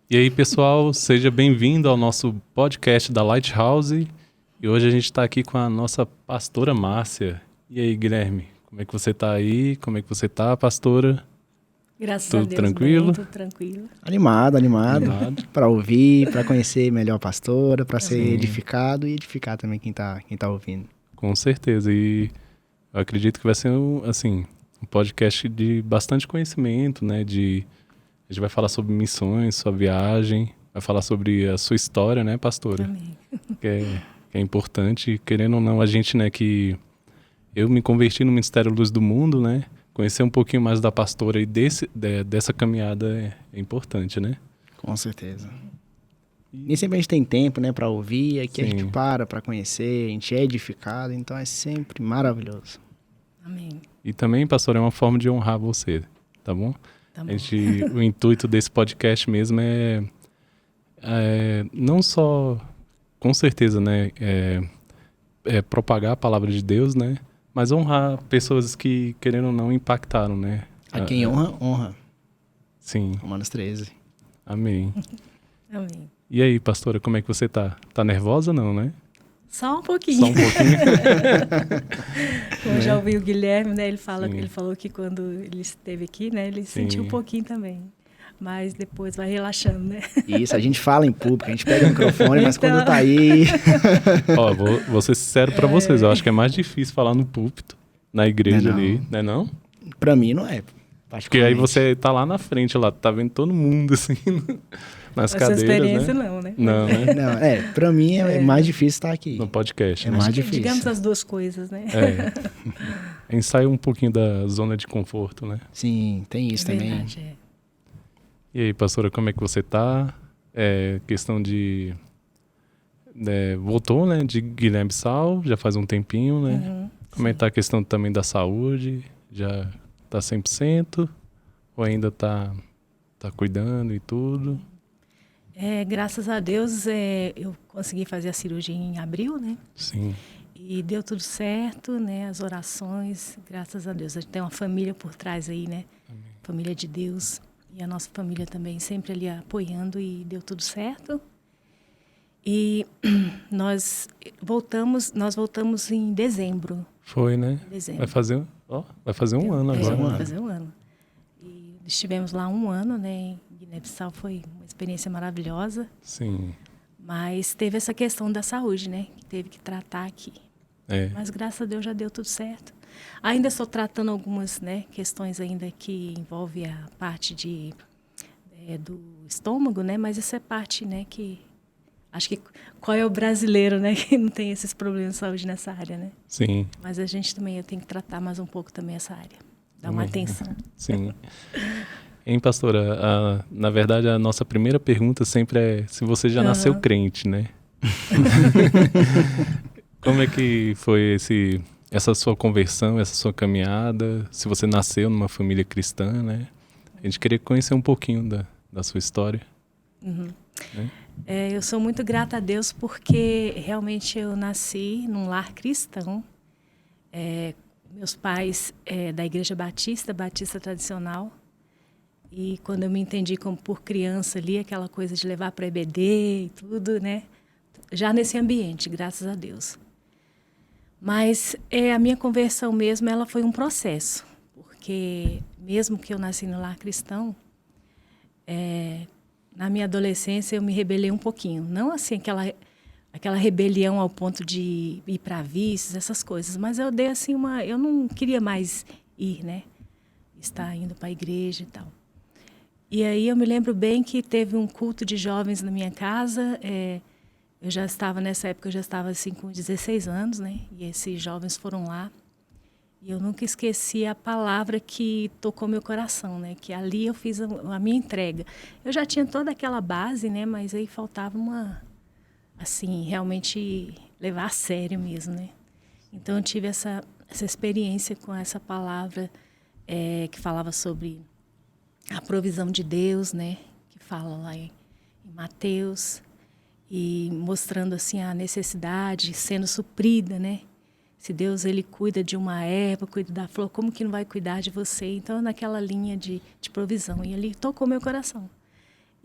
E aí, pessoal, seja bem-vindo ao nosso podcast da Lighthouse. E hoje a gente está aqui com a nossa pastora Márcia. E aí, Guilherme, como é que você está aí? Como é que você está, pastora? Graças Tudo a Deus, tranquilo? bem, tudo tranquilo. Animado Animado? para ouvir, para conhecer melhor a pastora, para ser Sim. edificado e edificar também quem tá ouvindo. Com certeza. E eu acredito que vai ser um podcast de bastante conhecimento, né? A gente vai falar sobre missões, sua viagem, vai falar sobre a sua história, né, pastora? Amém. Que é importante, querendo ou não, a gente, né, que eu me converti no Ministério Luz do Mundo, né? Conhecer um pouquinho mais da pastora e dessa caminhada é importante, né? Com certeza. Nem sempre a gente tem tempo, né, para ouvir, aqui a gente Sim. para conhecer, a gente é edificado, então é sempre maravilhoso. Amém. E também, pastor, é uma forma de honrar você, tá bom? Tá bom. O intuito desse podcast mesmo é não só, com certeza, né, propagar a palavra de Deus, né, mas honrar pessoas que, querendo ou não, impactaram, né? A quem honra, honra. Sim, Romanos 13. amém. Amém. E aí, pastora, como é que você tá? Tá nervosa não, né? Só um pouquinho. Só um pouquinho? Como já ouvi o Guilherme, né? Ele Sim. falou que quando ele esteve aqui, né? Ele Sim. sentiu um pouquinho também. Mas depois vai relaxando, né? Isso, a gente fala em público, a gente pega o microfone, mas Então- quando tá aí... Ó, vou ser sincero pra vocês, eu acho que é mais difícil falar no púlpito, na igreja Não é ali, né não? Pra mim não é, Porque aí particularmente. você tá lá na frente, lá, tá vendo todo mundo, assim, nas Essa cadeiras, experiência né? não, né? Não, né? Não, pra mim é mais difícil estar aqui. No podcast, É né? mais Acho que, difícil. digamos as duas coisas, né? Ensaia um pouquinho da zona de conforto, né? Sim, tem isso também. Verdade, é. E aí, pastora, como é que você tá? Questão de... voltou, né? De Guiné-Bissau, já faz um tempinho, né? Uhum, Como é que tá a questão também da saúde? Já tá 100%? Ou ainda tá cuidando e tudo? Graças a Deus, eu consegui fazer a cirurgia em abril, né? Sim, E deu tudo certo, né? As orações, graças a Deus. A gente tem uma família por trás aí, né? Família de Deus. E a nossa família também sempre ali apoiando e deu tudo certo. E nós voltamos em dezembro. foi, né? Dezembro. Vai fazer um ano agora. Vai fazer um ano. E estivemos lá um ano, né? Em Guiné-Bissau foi uma experiência maravilhosa. Sim, Mas teve essa questão da saúde, né? Que teve que tratar aqui. Mas graças a Deus já deu tudo certo. Ainda estou tratando algumas, né, questões ainda que envolvem a parte do estômago, né? Mas essa é parte, né, que acho que qual é o brasileiro, né, que não tem esses problemas de saúde nessa área, né? sim. Mas a gente também, eu tenho que tratar mais um pouco também essa área. Dar uma atenção. Sim. Hein, pastora? Na verdade, a nossa primeira pergunta sempre é se você já nasceu crente, né? Como é que foi essa sua conversão, essa sua caminhada? Se você nasceu numa família cristã, né? A gente queria conhecer um pouquinho da sua história. Uhum. Né? Eu sou muito grata a Deus porque realmente eu nasci num lar cristão. Meus pais da Igreja Batista tradicional. E quando eu me entendi como por criança ali, aquela coisa de levar para EBD e tudo, né? Já nesse ambiente, graças a Deus. Mas a minha conversão mesmo, ela foi um processo. Porque mesmo que eu nasci no lar cristão, na minha adolescência eu me rebelei um pouquinho. Não assim aquela rebelião ao ponto de ir para vícios, essas coisas. Mas eu dei assim eu não queria mais ir, né? Estar indo para a igreja e tal. E aí eu me lembro bem que teve um culto de jovens na minha casa. Eu já estava, nessa época, assim, com 16 anos, né? E esses jovens foram lá. E eu nunca esqueci a palavra que tocou meu coração, né? Que ali eu fiz a minha entrega. Eu já tinha toda aquela base, né? Mas aí faltava assim, realmente levar a sério mesmo, né? Então eu tive essa experiência com essa palavra que falava sobre a provisão de Deus, né? Que fala lá em Mateus. E mostrando assim a necessidade sendo suprida, né? Se Deus ele cuida de uma erva, cuida da flor, como que não vai cuidar de você? Então naquela linha de provisão. E ali tocou meu coração.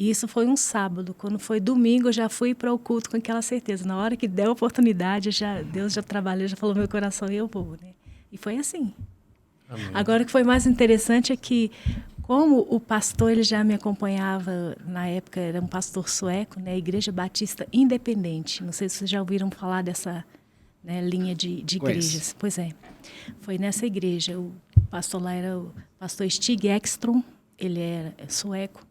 E isso foi um sábado. Quando foi domingo, eu já fui para o culto com aquela certeza. Na hora que der a oportunidade, Deus já trabalhou, já falou no meu coração e eu vou, né? E foi assim. Amém. Agora, o que foi mais interessante é que, como o pastor ele já me acompanhava, na época era um pastor sueco, né? Igreja Batista Independente. Não sei se vocês já ouviram falar dessa, né, linha de igrejas. Pois é. Foi nessa igreja. O pastor lá era o pastor Stig Ekström. Ele era sueco.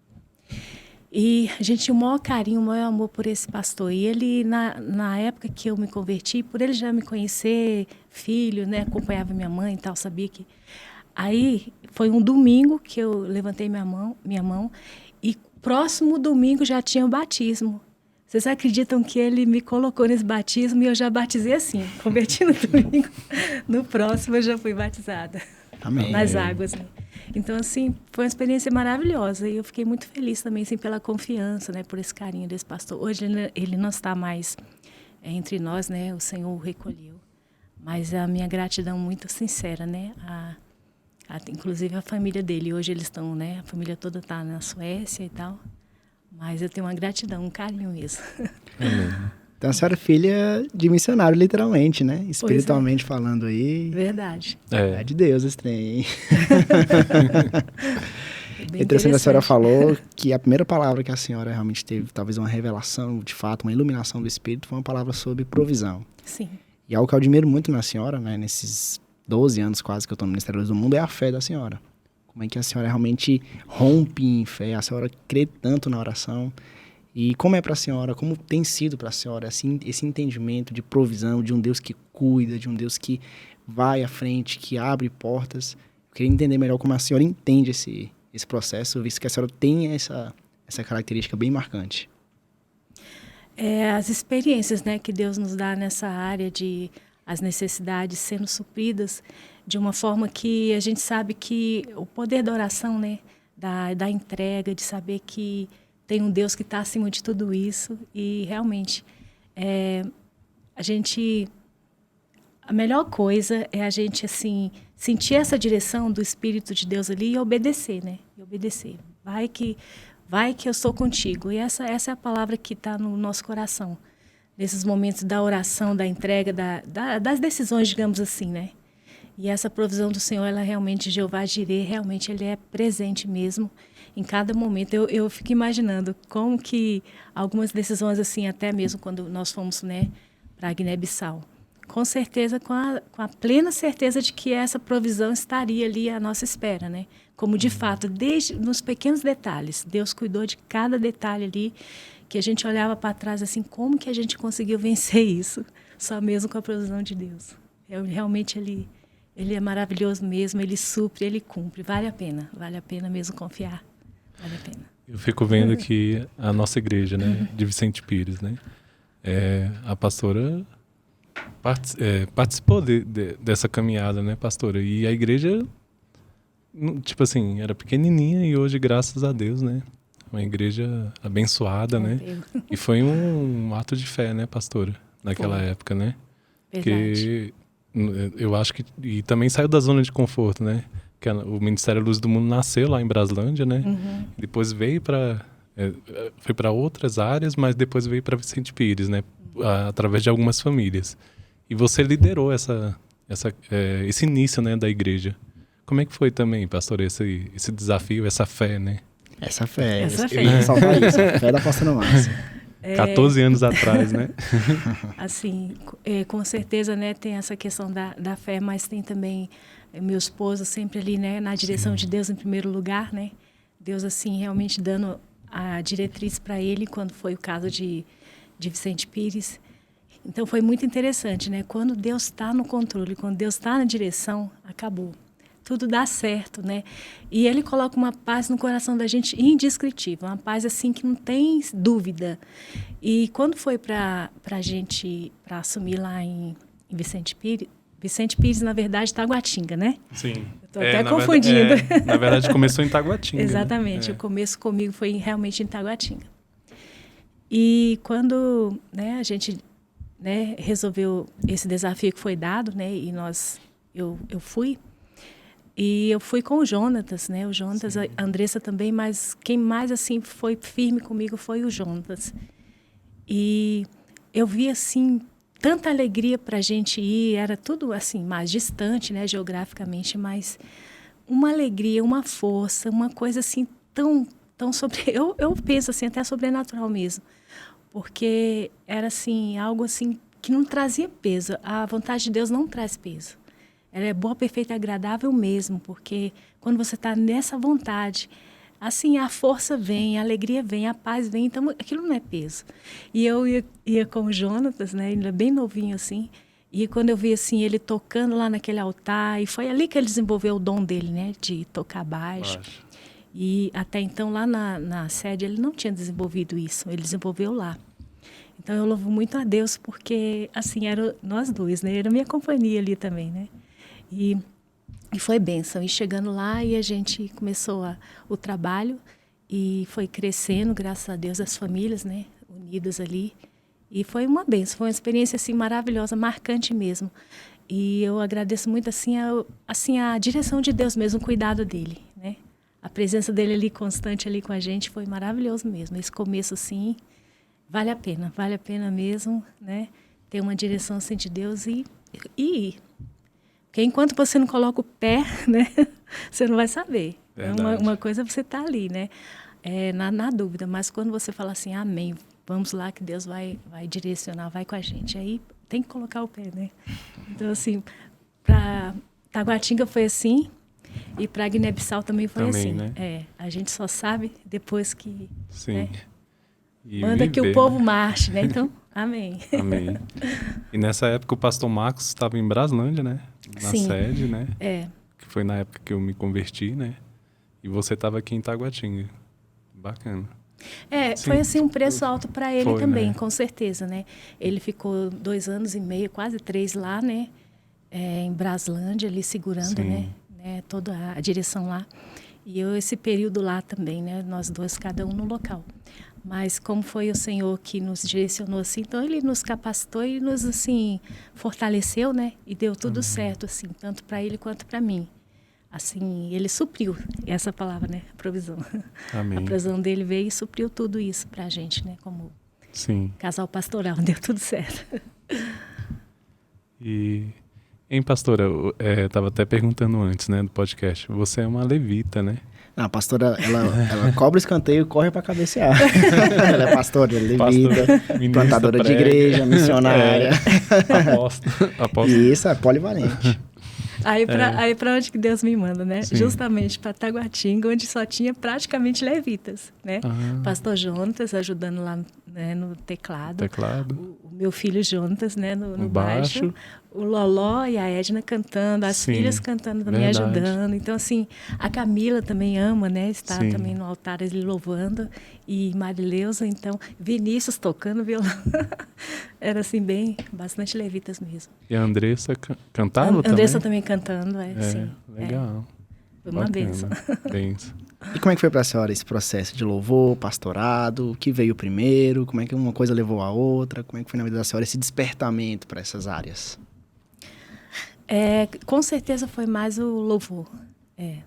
E a gente tinha o maior carinho, o maior amor por esse pastor. E ele, na época que eu me converti, por ele já me conhecer, filho, né, acompanhava minha mãe e tal, sabia que... Aí, foi um domingo que eu levantei minha mão, e próximo domingo já tinha o batismo. Vocês acreditam que ele me colocou nesse batismo e eu já batizei assim, converti no domingo, no próximo eu já fui batizada. Amém. Nas águas, né? Então, assim, foi uma experiência maravilhosa. E eu fiquei muito feliz também, assim, pela confiança, né? Por esse carinho desse pastor. Hoje ele não está mais entre nós, né? O Senhor o recolheu. Mas a minha gratidão muito sincera, né? Inclusive a família dele. Hoje eles estão, né? A família toda está na Suécia e tal. Mas eu tenho uma gratidão, um carinho mesmo. Então a senhora é filha de missionário, literalmente, né? Espiritualmente falando aí. Verdade. É de Deus esse trem, hein? Bem Interessante, a senhora interessante. falou que a primeira palavra que a senhora realmente teve, talvez uma revelação, de fato, uma iluminação do Espírito, foi uma palavra sobre provisão. Sim. E algo que eu admiro muito na senhora, né? Nesses 12 anos quase que eu estou no Ministério do Mundo, é a fé da senhora. Como é que a senhora realmente rompe em fé, a senhora crê tanto na oração. E como é para a senhora, como tem sido para a senhora assim, esse entendimento de provisão, de um Deus que cuida, de um Deus que vai à frente, que abre portas. Eu queria entender melhor como a senhora entende esse processo, visto que a senhora tem essa característica bem marcante. As experiências, né, que Deus nos dá nessa área de as necessidades sendo supridas de uma forma que a gente sabe que o poder da oração, né, da entrega, de saber que tem um Deus que está acima de tudo isso. E realmente a melhor coisa é a gente assim sentir essa direção do Espírito de Deus ali e obedecer, né? E obedecer. Vai que eu estou contigo. E essa é a palavra que está no nosso coração. Nesses momentos da oração, da entrega, das decisões, digamos assim, né? E essa provisão do Senhor, ela realmente, Jeová Jireh, realmente ele é presente mesmo em cada momento. Eu fico imaginando como que algumas decisões, assim, até mesmo quando nós fomos, né, para a Guiné-Bissau, com certeza, com a plena certeza de que essa provisão estaria ali à nossa espera, né? Como de fato, desde nos pequenos detalhes, Deus cuidou de cada detalhe ali, que a gente olhava para trás assim, como que a gente conseguiu vencer isso? Só mesmo com a provisão de Deus. Realmente ele é maravilhoso mesmo, ele supre, ele cumpre. Vale a pena mesmo confiar. Vale a pena. Eu fico vendo que a nossa igreja, né, de Vicente Pires, né, a pastora participou dessa caminhada, né, pastora? E a igreja, tipo assim, era pequenininha e hoje, graças a Deus, né, uma igreja abençoada, né? E foi um ato de fé, né, pastora? Naquela época, né? Verdade. Porque eu acho que... E também saiu da zona de conforto, né? Que o Ministério Luz do Mundo nasceu lá em Braslândia, né? Uhum. Depois veio foi para outras áreas, mas depois veio para Vicente Pires, né? Através de algumas famílias. E você liderou esse início, né, da igreja. Como é que foi também, pastor, esse desafio, essa fé, né? Essa fé. Essa fé. Eu ia ressaltar isso, a fé da pastora Márcia. 14 anos atrás, né? Assim, com certeza, né, tem essa questão da fé, mas tem também meu esposo sempre ali, né, na direção de Deus em primeiro lugar, né? Deus, assim, realmente dando a diretriz para ele quando foi o caso de Vicente Pires. Então, foi muito interessante, né? Quando Deus está no controle, quando Deus está na direção, acabou. Tudo dá certo, né? E ele coloca uma paz no coração da gente indescritível, uma paz assim que não tem dúvida. E quando foi para a gente assumir lá em Vicente Pires, na verdade, Taguatinga, né? Sim. Estou até confundindo. Na verdade, começou em Taguatinga. Exatamente, né? O começo comigo foi realmente em Taguatinga. E quando, né, a gente, né, resolveu esse desafio que foi dado, né, e eu fui, E eu fui com o Jonatas, né? O Jonatas, a Andressa também, mas quem mais assim foi firme comigo foi o Jonatas. E eu vi assim tanta alegria para a gente ir, era tudo assim mais distante, né, geograficamente, mas uma alegria, uma força, uma coisa assim tão sobre, eu penso assim até sobrenatural mesmo, porque era assim algo assim que não trazia peso. A vontade de Deus não traz peso. Ela é boa, perfeita e agradável mesmo, porque quando você está nessa vontade, assim, a força vem, a alegria vem, a paz vem, então aquilo não é peso. E eu ia com o Jonatas, né, ele é bem novinho assim, e quando eu vi assim, ele tocando lá naquele altar, e foi ali que ele desenvolveu o dom dele, né, de tocar baixo. E até então lá na sede ele não tinha desenvolvido isso, ele desenvolveu lá. Então eu louvo muito a Deus, porque assim, eram nós dois, né, era a minha companhia ali também, né. E foi bênção. E chegando lá, e a gente começou o trabalho e foi crescendo, graças a Deus, as famílias, né, unidas ali. E foi uma bênção, foi uma experiência assim, maravilhosa, marcante mesmo. E eu agradeço muito assim a direção de Deus mesmo, o cuidado dele, né? A presença dele ali, constante ali com a gente, foi maravilhoso mesmo. Esse começo, assim, vale a pena mesmo, né? Ter uma direção assim de Deus e ir. Porque enquanto você não coloca o pé, né, você não vai saber. Uma coisa é você estar ali, né, na dúvida. Mas quando você fala assim, amém, vamos lá que Deus vai direcionar, vai com a gente. Aí tem que colocar o pé, né. Então, assim, para Taguatinga foi assim e para Guiné-Bissau também foi assim. Né? A gente só sabe depois que... Sim. Né, e manda que o povo marche, né? Então, amém. Amém. E nessa época o pastor Marcos estava em Braslândia, né? Na sede, né? Que foi na época que eu me converti, né? E você estava aqui em Taguatinga. Bacana. Foi assim um preço alto para ele também, né? com certeza, né? Ele ficou 2 anos e meio, quase 3 lá, né? Em Braslândia, ali segurando, né? Toda a direção lá. E eu esse período lá também, né? Nós dois, cada um no local. Mas como foi o Senhor que nos direcionou assim, então Ele nos capacitou e nos assim fortaleceu, né? E deu tudo certo assim, tanto para ele quanto para mim. Assim, Ele supriu essa palavra, né? Provisão. Amém. A provisão dele veio e supriu tudo isso para a gente, né? Como casal pastoral, deu tudo certo. Pastora, eu estava até perguntando antes, né, do podcast. Você é uma levita, né? Não, a pastora, ela cobra o escanteio e corre para cabecear. Ela é pastora, levita, plantadora de igreja, missionária. Apóstolo. Isso, é polivalente. Aí para onde que Deus me manda, né? Sim. Justamente para Taguatinga, onde só tinha praticamente levitas, né? Pastor Jonatas ajudando lá, né, no teclado. O meu filho Jonatas, né, no baixo. O Loló e a Edna cantando, as filhas cantando também, ajudando. Então, assim, a Camila também ama, né? Estar também no altar, ele louvando. E Marileusa, então, Vinícius tocando violão. Era, assim, bastante levitas mesmo. E a Andressa cantava também? A Andressa também cantando, sim. Legal. Foi uma bênção. E como é que foi para a senhora esse processo de louvor, pastorado? O que veio primeiro? Como é que uma coisa levou a outra? Como é que foi na vida da senhora esse despertamento para essas áreas? Com certeza foi mais o louvor. É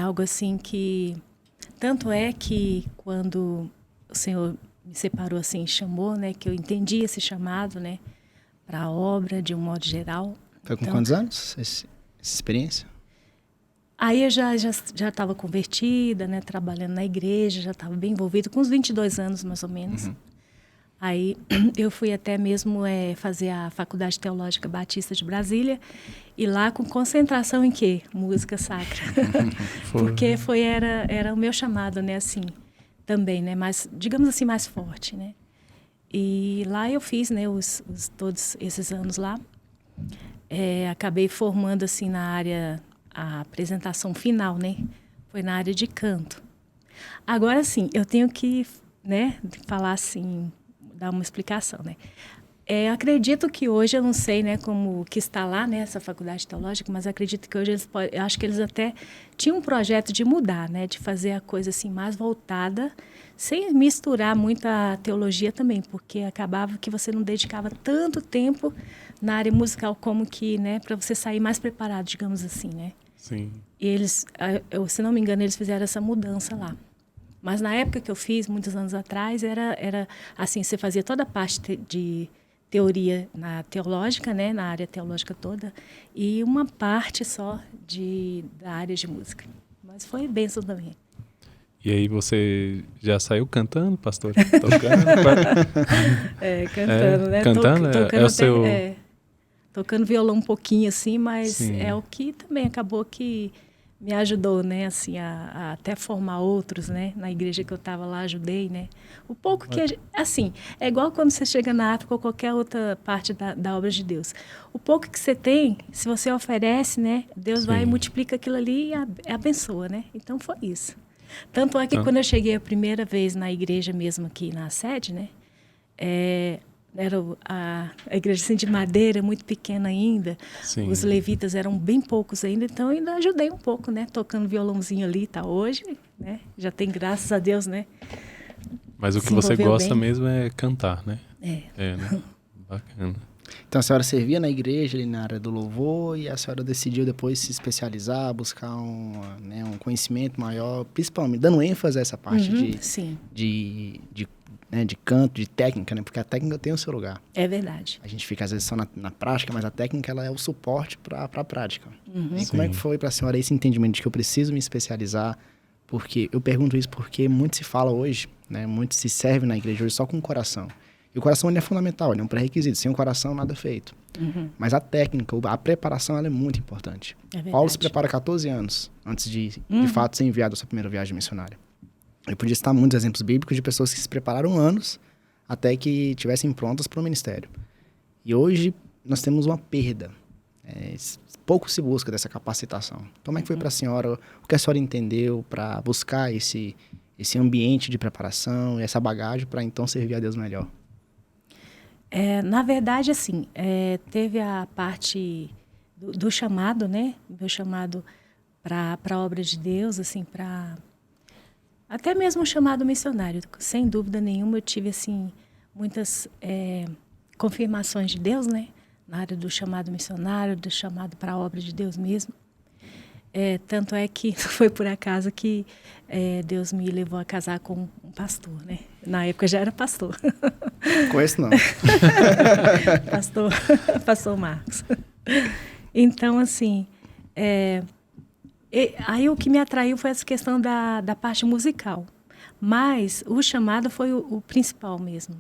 algo assim que... Tanto é que quando o Senhor me separou assim, chamou, né? Que eu entendi esse chamado, né? Para a obra, de um modo geral. Foi com quantos anos essa experiência? Aí eu já estava convertida, né? Trabalhando na igreja, já estava bem envolvida, com uns 22 anos mais ou menos. Aí eu fui até mesmo fazer a Faculdade Teológica Batista de Brasília, e lá com concentração em quê? Música sacra. Porque era o meu chamado, né, assim, também, né, mais, digamos assim, mais forte, né. E lá eu fiz, né, todos esses anos lá. Acabei formando, assim, na área, a apresentação final, né, foi na área de canto. Agora, sim, eu tenho que, né, falar assim... dar uma explicação, né? Acredito que hoje, eu não sei, né, como que está lá, né, essa faculdade teológica, mas acredito que hoje eu acho que eles até tinham um projeto de mudar, né, de fazer a coisa assim mais voltada, sem misturar muito a teologia também, porque acabava que você não dedicava tanto tempo na área musical como que, né, para você sair mais preparado, digamos assim, né? Sim. E eles, se não me engano, eles fizeram essa mudança lá. Mas na época que eu fiz, muitos anos atrás, era assim, você fazia toda a parte de teoria teológica, né, na área teológica toda, e uma parte só da área de música. Mas foi bênção também. E aí você já saiu cantando, pastor? Tocando? Cantando, né? Cantando? Tocando o seu... tocando violão um pouquinho, assim, mas Sim. é o que também acabou que me ajudou, né, assim, a até formar outros, né, na igreja que eu estava lá, ajudei, né, o pouco que, assim, é igual quando você chega na África ou qualquer outra parte da obra de Deus, o pouco que você tem, se você oferece, né, Deus vai e multiplica aquilo ali e abençoa, né, então foi isso. Tanto é que quando eu cheguei a primeira vez na igreja mesmo aqui na sede, né, era a igreja assim, de madeira, muito pequena ainda. Sim. Os levitas eram bem poucos ainda, então eu ainda ajudei um pouco, né? Tocando violãozinho ali, tá hoje, né? Já tem, graças a Deus, né? Mas o que Se você envolveu gosta bem. mesmo é cantar, né? É. Né? Bacana. Então a senhora servia na igreja, ali na área do louvor, e a senhora decidiu depois se especializar, buscar um conhecimento maior, principalmente dando ênfase a essa parte Sim, de canto, de técnica, né? Porque a técnica tem o seu lugar. é verdade. A gente fica às vezes só na prática, mas a técnica ela é o suporte para a prática. E como é que Sim. foi para a senhora esse entendimento de que eu preciso me especializar? Porque eu pergunto isso porque muito se fala hoje, né? Muito se serve na igreja hoje só com o coração. E o coração ele é fundamental, ele é um pré-requisito. Sem o coração, nada é feito. Mas a técnica, a preparação, ela é muito importante. É verdade. Paulo se prepara 14 anos antes de fato, ser enviado à sua primeira viagem missionária. Eu podia citar muitos exemplos bíblicos de pessoas que se prepararam anos até que estivessem prontas para o ministério. E hoje nós temos uma perda. Pouco se busca dessa capacitação. Então, como é que foi para a senhora? O que a senhora entendeu para buscar esse ambiente de preparação e essa bagagem para então servir a Deus melhor? Na verdade, assim, teve a parte do chamado, né? Meu chamado para a obra de Deus, assim, para até mesmo um chamado missionário. Sem dúvida nenhuma, eu tive assim muitas confirmações de Deus, né? Na área do chamado missionário, do chamado para a obra de Deus mesmo. Tanto é que foi por acaso que Deus me levou a casar com um pastor, né? Na época já era pastor. Conheço não. Pastor Marcos. Então, assim, aí o que me atraiu foi essa questão da parte musical. Mas o chamado foi o principal mesmo.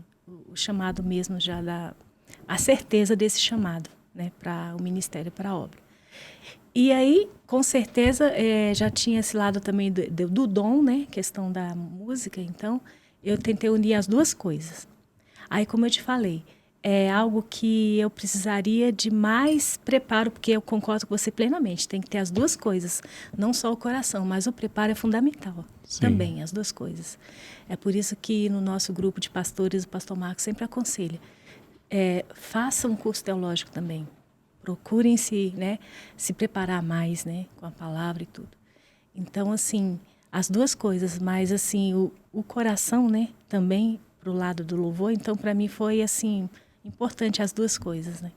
O chamado mesmo já a certeza desse chamado, né? Para o ministério, para a obra. E aí, com certeza, já tinha esse lado também do dom, né? Questão da música. Então, eu tentei unir as duas coisas. Aí, como eu te falei, é algo que eu precisaria de mais preparo, porque eu concordo com você plenamente. Tem que ter as duas coisas, não só o coração, mas o preparo é fundamental. Sim. Também, as duas coisas. É por isso que no nosso grupo de pastores, o pastor Marcos sempre aconselha. Faça um curso teológico também. Procurem se preparar mais, né, com a palavra e tudo. Então, assim, as duas coisas, mas assim, o coração, né, também pro lado do louvor. Então, para mim foi assim importante as duas coisas, né?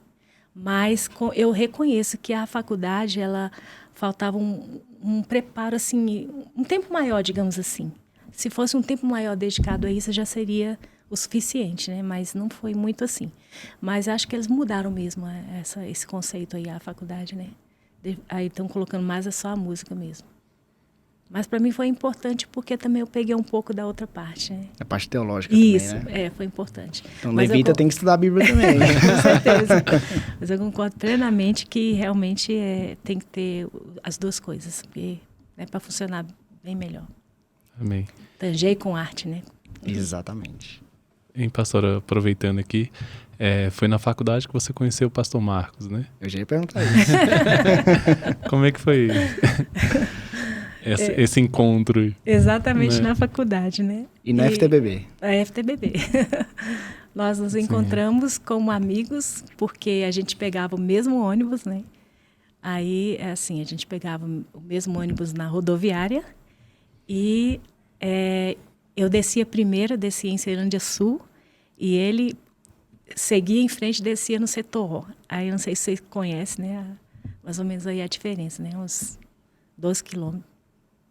Mas eu reconheço que a faculdade, ela faltava um preparo assim, um tempo maior, digamos assim. Se fosse um tempo maior dedicado a isso, já seria o suficiente, né? Mas não foi muito assim. Mas acho que eles mudaram mesmo esse conceito aí, a faculdade, né? Aí estão colocando mais só a música mesmo. Mas para mim foi importante porque também eu peguei um pouco da outra parte, né? A parte teológica Isso, também, né? foi importante. Então, Mas levita tem que estudar a Bíblia também. com certeza. Mas eu concordo plenamente que realmente tem que ter as duas coisas, porque para funcionar bem melhor. Amém. Tangei com arte, né? Exatamente. Hein, pastora, aproveitando aqui, foi na faculdade que você conheceu o pastor Marcos, né? Eu já ia perguntar isso. Como é que foi esse encontro? Exatamente, né? na faculdade, né? E na FTBB? A FTBB. Nós nos encontramos como amigos, porque a gente pegava o mesmo ônibus, né? Aí, assim, a gente pegava o mesmo ônibus na rodoviária e eu descia em Ceilândia Sul e ele seguia em frente e descia no setor. Aí, não sei se você conhece, né? Mais ou menos aí a diferença, né? Uns 12 quilômetros,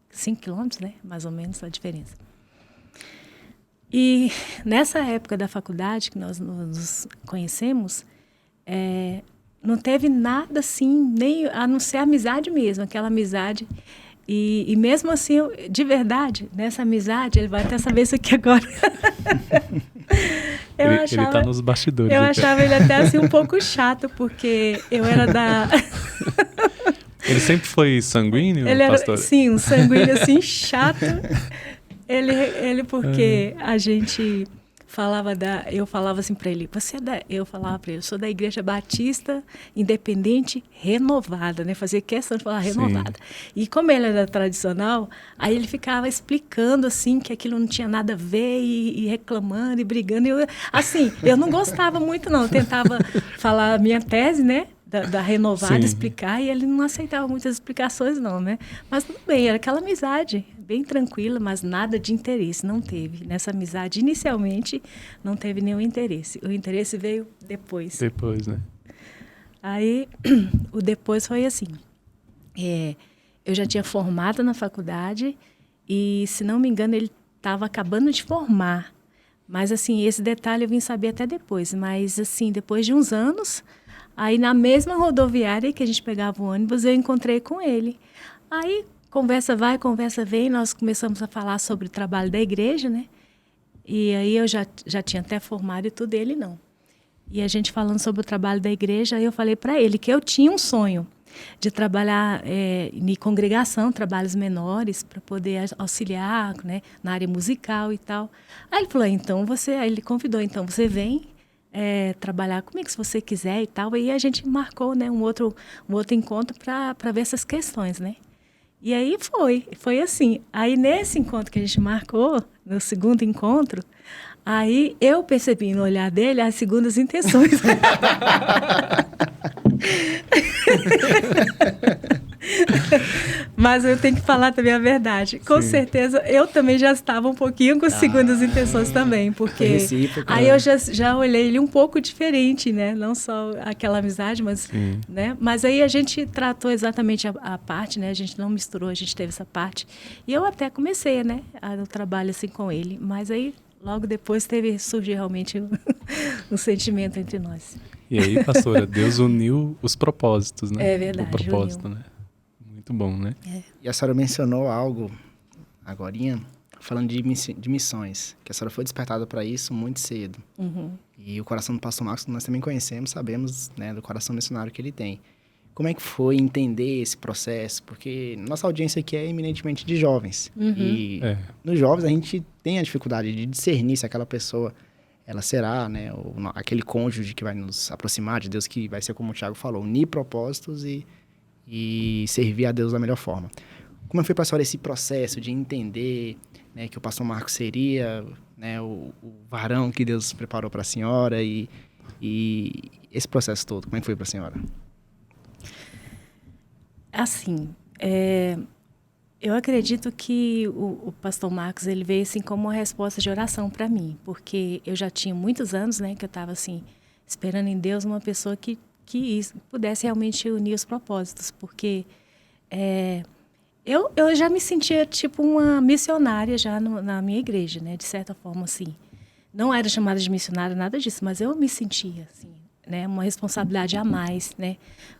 5 quilômetros, né? Mais ou menos a diferença. E nessa época da faculdade que nós nos conhecemos, não teve nada assim, nem a não ser amizade mesmo, aquela amizade. E mesmo assim, de verdade, nessa amizade, ele vai até saber isso aqui agora. Ele tá nos bastidores. Eu achava ele até assim um pouco chato, porque eu era da... Ele sempre foi sanguíneo, pastor? Sim, um sanguíneo assim, chato. Ele porque a gente eu falava assim para ele, eu falava para ele, eu sou da Igreja Batista Independente Renovada, né? Fazia questão de falar renovada. Sim. E como ele era tradicional, aí ele ficava explicando assim que aquilo não tinha nada a ver e reclamando e brigando. Eu não gostava muito não, eu tentava falar a minha tese, né? Da renovada, sim, explicar, e ele não aceitava muitas explicações não, né? Mas tudo bem, era aquela amizade bem tranquila, mas nada de interesse, não teve. Nessa amizade, inicialmente, não teve nenhum interesse. O interesse veio depois. Depois, né? Aí, o depois foi assim, eu já tinha formado na faculdade e, se não me engano, ele estava acabando de formar. Mas, assim, esse detalhe eu vim saber até depois. Mas, assim, depois de uns anos... Aí, na mesma rodoviária que a gente pegava o ônibus, eu encontrei com ele. Aí, conversa vai, conversa vem, nós começamos a falar sobre o trabalho da igreja, né? E aí eu já tinha até formado e tudo, ele não. E a gente falando sobre o trabalho da igreja, aí eu falei para ele que eu tinha um sonho de trabalhar em congregação, trabalhos menores, para poder auxiliar, né, na área musical e tal. Aí ele falou, aí ele convidou, então você vem trabalhar comigo se você quiser e tal. E a gente marcou, né, um outro encontro para ver essas questões, né? E aí foi assim. Aí nesse encontro que a gente marcou, no segundo encontro, aí eu percebi no olhar dele as segundas intenções. Mas eu tenho que falar também a verdade. Com Sim. certeza, eu também já estava um pouquinho com segundas intenções também, porque aí eu já olhei ele um pouco diferente, né? Não só aquela amizade, mas, né? Mas aí a gente tratou exatamente a parte, né? A gente não misturou, a gente teve essa parte. E eu até comecei, né? O trabalho assim com ele, mas aí logo depois surgiu realmente um sentimento entre nós. E aí, pastora, Deus uniu os propósitos, né? É verdade. O propósito, né? Muito bom, né? E a senhora mencionou algo agorinha, falando de missões, que a senhora foi despertada para isso muito cedo. Uhum. E o coração do pastor Marcos nós também conhecemos, sabemos, né, do coração missionário que ele tem. Como é que foi entender esse processo? Porque nossa audiência aqui é eminentemente de jovens. Uhum. E nos jovens a gente tem a dificuldade de discernir se aquela pessoa ela será, né, aquele cônjuge que vai nos aproximar de Deus, que vai ser, como o Thiago falou, unir propósitos e servir a Deus da melhor forma. Como foi para a senhora esse processo de entender, né, que o pastor Marcos seria, né, o varão que Deus preparou para a senhora e esse processo todo, como é que foi para a senhora? Assim, eu acredito que o pastor Marcos ele veio assim como uma resposta de oração para mim, porque eu já tinha muitos anos, né, que eu estava assim esperando em Deus uma pessoa que pudesse realmente unir os propósitos, porque eu já me sentia tipo uma missionária já na minha igreja, né, de certa forma assim. Não era chamada de missionária, nada disso, mas eu me sentia assim, né, uma responsabilidade a mais, né,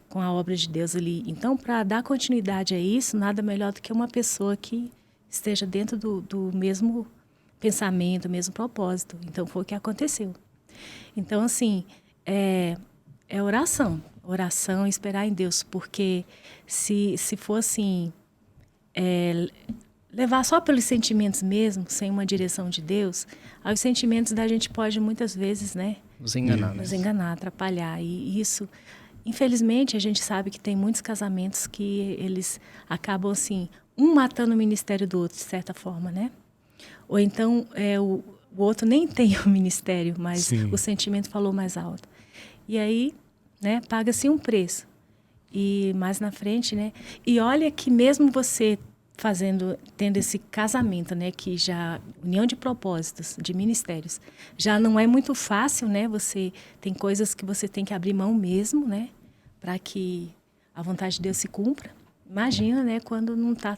com a obra de Deus ali. Então, para dar continuidade a isso, nada melhor do que uma pessoa que esteja dentro do mesmo pensamento, mesmo propósito. Então, foi o que aconteceu. Então, assim, oração, esperar em Deus, porque se for assim, levar só pelos sentimentos mesmo, sem uma direção de Deus, aí os sentimentos da gente pode muitas vezes, né, nos enganar, atrapalhar. E isso, infelizmente, a gente sabe que tem muitos casamentos que eles acabam assim, um matando o ministério do outro, de certa forma, né? Ou então o outro nem tem o ministério, mas Sim. o sentimento falou mais alto. E aí, né, paga-se um preço. E mais na frente, né? E olha que mesmo você tendo esse casamento, né, que já união de propósitos, de ministérios, já não é muito fácil, né? Você tem coisas que você tem que abrir mão mesmo, né, para que a vontade de Deus se cumpra. Imagina, né, quando não está,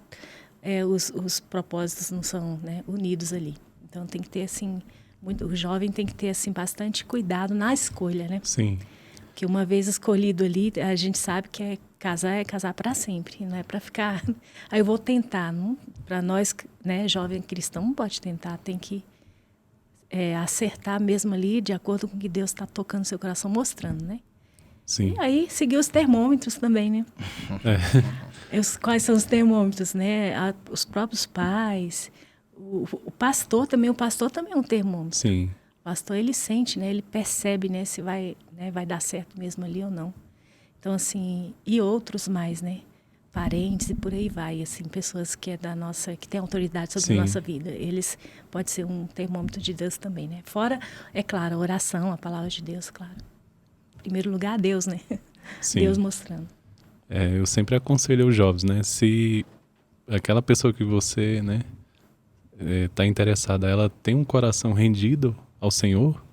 os propósitos não são, né, unidos ali. Então tem que ter assim, o jovem tem que ter assim bastante cuidado na escolha, né? Sim. Que uma vez escolhido ali, a gente sabe que é casar para sempre, não é para ficar. Aí eu vou tentar, não? Para nós, né, jovem cristão, não pode tentar, tem que acertar mesmo ali, de acordo com o que Deus está tocando no seu coração, mostrando, né? Sim. E aí seguir os termômetros também, né? Quais são os termômetros, né? Os próprios pais, o pastor também é um termômetro. Sim. O pastor, ele sente, né? Ele percebe, né? Se vai dar certo mesmo ali ou não. Então, assim, e outros mais, né? Parentes e por aí vai, assim, pessoas que que têm autoridade sobre a nossa vida. Eles podem ser um termômetro de Deus também, né? Fora, é claro, a oração, a palavra de Deus, claro. Em primeiro lugar, Deus, né? Sim. Deus mostrando. Eu sempre aconselho os jovens, né? Se aquela pessoa que você, né, tá interessada, ela tem um coração rendido ao Senhor,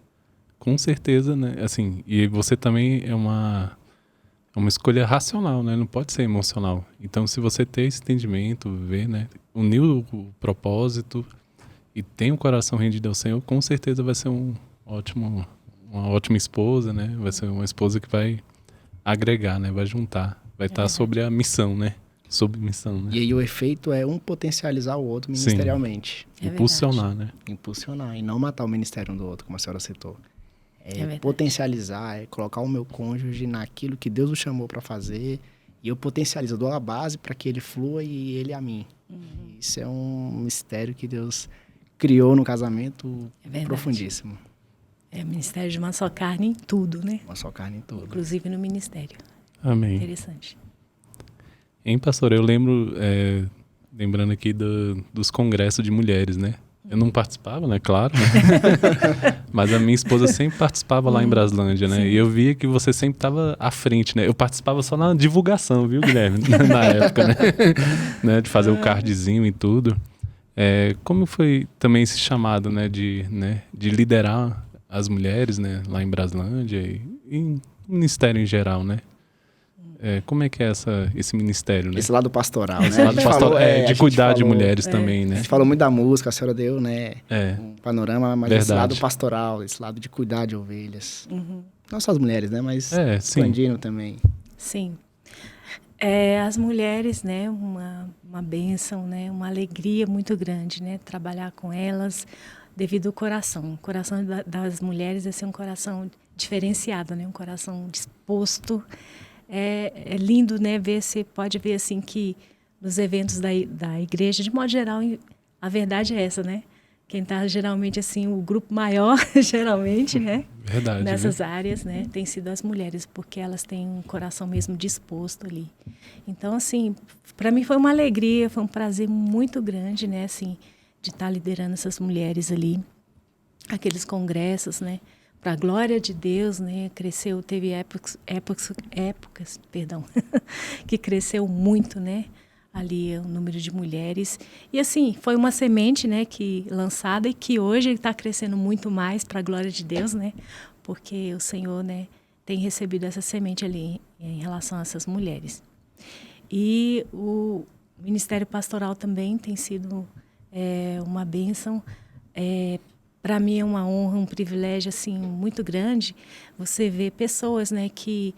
com certeza, né? Assim, e você também é uma escolha racional, né? Não pode ser emocional. Então, se você ter esse entendimento, ver, né? Unir o propósito e tem um coração rendido ao Senhor, com certeza vai ser uma ótima esposa, né? Vai ser uma esposa que vai agregar, né? Vai juntar. Vai estar sobre a missão, né? Sob missão, né? E aí o efeito é um potencializar o outro ministerialmente. Sim. Impulsionar, né? Impulsionar e não matar o ministério um do outro, como a senhora citou. É Potencializar, colocar o meu cônjuge naquilo que Deus o chamou para fazer e eu potencializo, eu dou a base para que ele flua e ele a mim. Isso é um mistério que Deus criou no casamento profundíssimo. É ministério de uma só carne em tudo, né? Uma só carne em tudo. Inclusive no ministério. Amém. Interessante. Hein, pastor, eu lembrando aqui dos congressos de mulheres, né? Eu não participava, né? Claro. Né? Mas a minha esposa sempre participava lá em Braslândia, né? Sim. E eu via que você sempre estava à frente, né? Eu participava só na divulgação, viu, Guilherme? Na época, né? De fazer o cardzinho e tudo. Como foi também esse chamado, né? De liderar as mulheres, né? Lá em Braslândia e no ministério em geral, né? Como é que é esse ministério, né? Esse lado pastoral, né? Esse lado pastoral, de cuidar de mulheres também, né? A gente falou muito da música, a senhora deu, né? Um panorama, mas Verdade. Esse lado pastoral, esse lado de cuidar de ovelhas. Não só as mulheres, né? Mas expandindo também. Sim. As mulheres, né? Uma bênção, né? Uma alegria muito grande, né? Trabalhar com elas devido ao coração. O coração das mulheres é ser um coração diferenciado, né? Um coração disposto. É lindo, né, você pode ver assim que nos eventos da igreja, de modo geral, a verdade é essa, né? Quem está geralmente assim, o grupo maior, geralmente, né? Verdade, nessas áreas, né? Tem sido as mulheres, porque elas têm um coração mesmo disposto ali. Então, assim, para mim foi uma alegria, foi um prazer muito grande, né? Assim, de estar liderando essas mulheres ali, aqueles congressos, né? Para a glória de Deus, né? Cresceu, teve épocas, que cresceu muito, né? Ali o número de mulheres. E assim, foi uma semente, né, lançada e que hoje está crescendo muito mais para a glória de Deus, né? Porque o Senhor, né, tem recebido essa semente ali em relação a essas mulheres. E o Ministério Pastoral também tem sido uma bênção. Para mim é uma honra, um privilégio assim muito grande você ver pessoas, né, que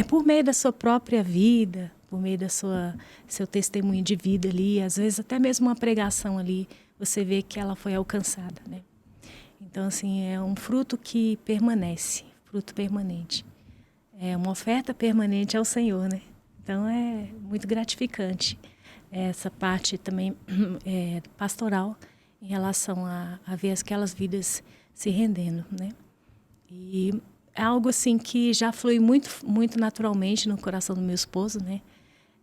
por meio da sua própria vida, por meio da seu testemunho de vida ali, às vezes até mesmo uma pregação ali, você vê que ela foi alcançada, né? Então assim, é um fruto que permanece, fruto permanente. É uma oferta permanente ao Senhor, né? Então é muito gratificante essa parte também pastoral, em relação a ver aquelas vidas se rendendo, né? E é algo assim que já flui muito, muito naturalmente no coração do meu esposo, né?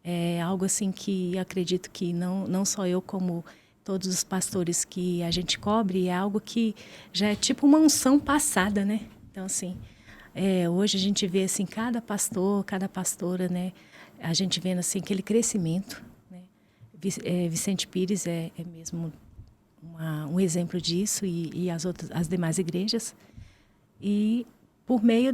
É algo assim que acredito que não só eu, como todos os pastores que a gente cobre, é algo que já é tipo uma unção passada, né? Então, assim, hoje a gente vê assim, cada pastor, cada pastora, né? A gente vendo assim aquele crescimento, né? Vicente Pires é mesmo um exemplo disso e as demais igrejas, e por meio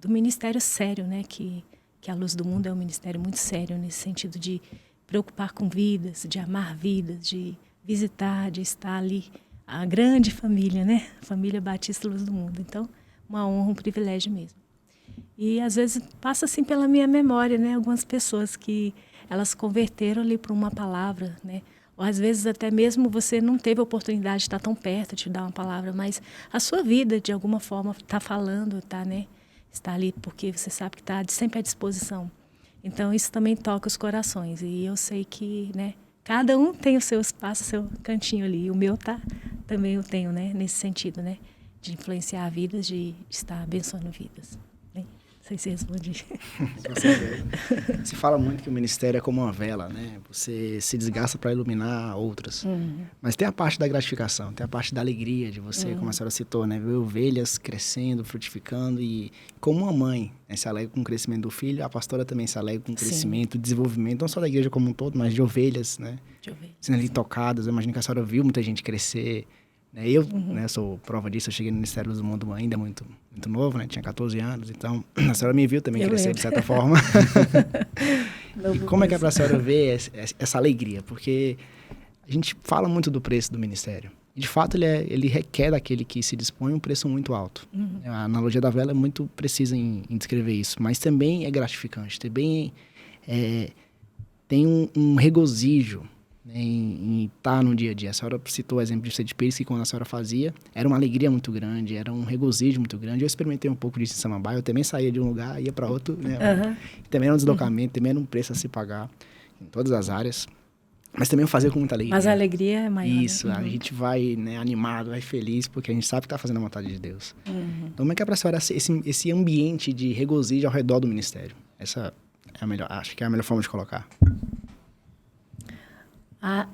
do ministério sério, né, que que a Luz do Mundo é um ministério muito sério nesse sentido de preocupar com vidas, de amar vidas, de visitar, de estar ali. A grande família, né? Família Batista Luz do Mundo. Então, uma honra, um privilégio mesmo. E às vezes passa assim pela minha memória, né? Algumas pessoas que elas converteram ali por uma palavra, né? Ou às vezes até mesmo você não teve a oportunidade de estar tão perto, de dar uma palavra, mas a sua vida, de alguma forma, está falando, né? Está ali porque você sabe que está sempre à disposição. Então, isso também toca os corações. E eu sei que, né? Cada um tem o seu espaço, o seu cantinho ali. O meu também eu tenho, né? Nesse sentido, né? De influenciar vidas, de estar abençoando vidas. Né? Não sei se respondi. Se fala muito que o ministério é como uma vela, né? Você se desgasta para iluminar outras. Mas tem a parte da gratificação, tem a parte da alegria de você, como a senhora citou, né? Ver ovelhas crescendo, frutificando e como uma mãe, né, se alegra com o crescimento do filho, a pastora também se alegra com o crescimento, o desenvolvimento, não só da igreja como um todo, mas de ovelhas, né? Sendo ali tocadas. Eu imagino que a senhora viu muita gente crescer. Eu, né, sou prova disso, eu cheguei no Ministério do Mundo ainda muito novo, né? Tinha 14 anos, então a senhora me viu também crescer de certa forma. E como é que é para a senhora ver essa alegria? Porque a gente fala muito do preço do ministério. E, de fato, ele requer daquele que se dispõe um preço muito alto. A analogia da vela é muito precisa em descrever isso, mas também é gratificante, também tem um regozijo, né, em estar no dia a dia. A senhora citou o exemplo de Sede Pires, que quando a senhora fazia, era uma alegria muito grande, era um regozijo muito grande. Eu experimentei um pouco disso em Samambaia, eu também saía de um lugar, ia para outro, né? Também era um deslocamento, também era um preço a se pagar em todas as áreas. Mas também eu fazia com muita alegria. Mas a alegria é maior. Isso, a gente vai, né, animado, vai feliz, porque a gente sabe que está fazendo a vontade de Deus. Então, como é que é para a senhora esse ambiente de regozijo ao redor do ministério? Essa é a melhor, acho que é a melhor forma de colocar.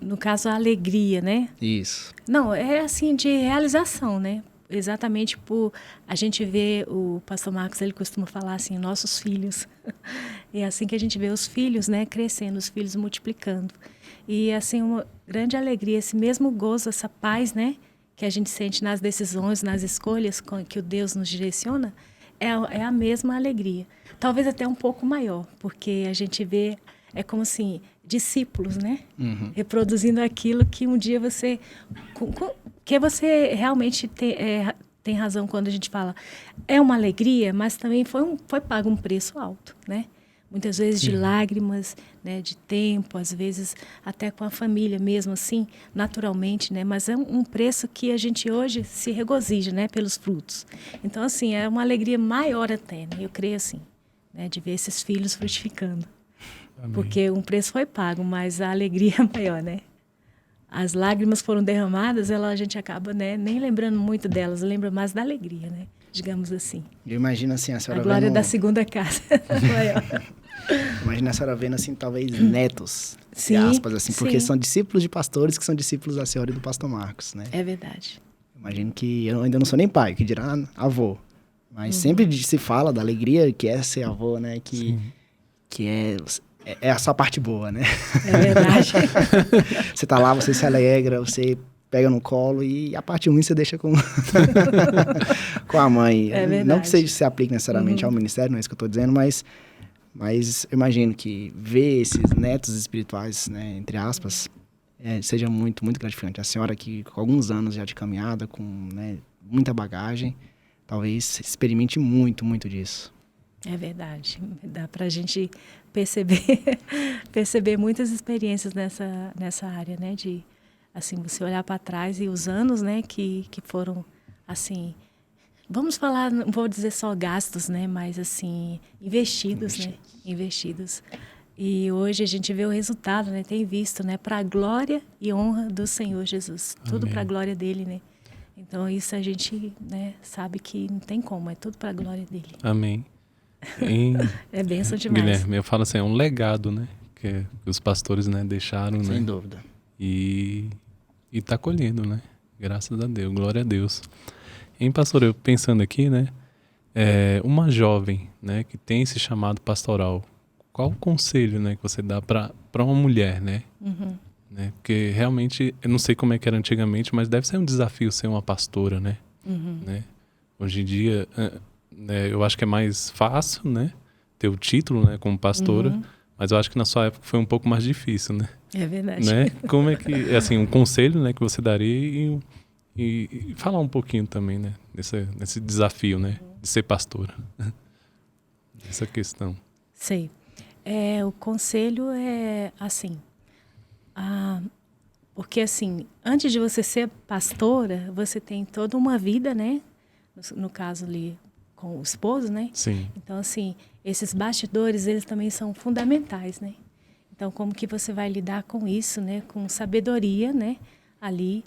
No caso, a alegria, né? Isso. Não, é assim, de realização, né? Exatamente por a gente ver, o pastor Marcos, ele costuma falar assim, nossos filhos. E é assim que a gente vê os filhos, né, crescendo, os filhos multiplicando. E assim, uma grande alegria, esse mesmo gozo, essa paz, né, que a gente sente nas decisões, nas escolhas que o Deus nos direciona, é a mesma alegria. Talvez até um pouco maior, porque a gente vê, é como assim, discípulos, né? Reproduzindo aquilo que um dia você... Que você realmente tem razão quando a gente fala. É uma alegria, mas também foi pago um preço alto, né? Muitas vezes de lágrimas, né, de tempo, às vezes até com a família mesmo, assim, naturalmente, né? Mas é um preço que a gente hoje se regozija, né, pelos frutos. Então, assim, é uma alegria maior até, né? Eu creio assim, né, de ver esses filhos frutificando. Amém. Porque um preço foi pago, mas a alegria é maior, né? As lágrimas foram derramadas, a gente acaba, né, nem lembrando muito delas, lembra mais da alegria, né? Digamos assim. Eu imagino assim, a senhora a glória da segunda casa. Imagina a senhora vendo assim, talvez netos, sim, aspas, assim, porque são discípulos de pastores que são discípulos da senhora e do pastor Marcos, né? É verdade. Imagino que eu ainda não sou nem pai, que dirá avô. Mas sempre se fala da alegria que é ser avô, né? Que é a sua parte boa, né? É verdade. Você tá lá, você se alegra, você pega no colo e a parte ruim você deixa com, com a mãe. É verdade. Não que se aplique necessariamente ao ministério, não é isso que eu tô dizendo, mas eu imagino que ver esses netos espirituais, né, entre aspas, seja muito, muito gratificante. A senhora que com alguns anos já de caminhada, com, né, muita bagagem, talvez experimente muito, muito disso. É verdade. Dá pra gente perceber muitas experiências nessa área, né, de assim, você olhar para trás e os anos, né, que foram, assim, vamos falar, não vou dizer só gastos, né, mas, assim, investidos, né, investidos. E hoje a gente vê o resultado, né, tem visto, né, para a glória e honra do Senhor Jesus. Amém. Tudo para a glória dele, né. Então, isso a gente, né, sabe que não tem como, é tudo para a glória dele. Amém. É bênção demais. Guilherme, eu falo assim, é um legado, né, que os pastores, né, deixaram, né. Sem dúvida. E tá colhendo, né? Graças a Deus, glória a Deus. Hein, pastor, eu pensando aqui, né? Uma jovem, né, que tem esse chamado pastoral, qual o conselho, né, que você dá para uma mulher, né? Né? Porque realmente, eu não sei como é que era antigamente, mas deve ser um desafio ser uma pastora, né? Né? Hoje em dia, né, eu acho que é mais fácil, né? ter o título, né, como pastora, mas eu acho que na sua época foi um pouco mais difícil, né? É verdade. Né? Como é que, assim, um conselho, né, que você daria e falar um pouquinho também, né, nesse desafio, né, de ser pastora. Essa questão. Sei. O conselho é assim, porque assim, antes de você ser pastora, você tem toda uma vida, né? No caso ali com o esposo, né? Sim. Então assim, esses bastidores, eles também são fundamentais, né? Então como que você vai lidar com isso, né? Com sabedoria, né? Ali,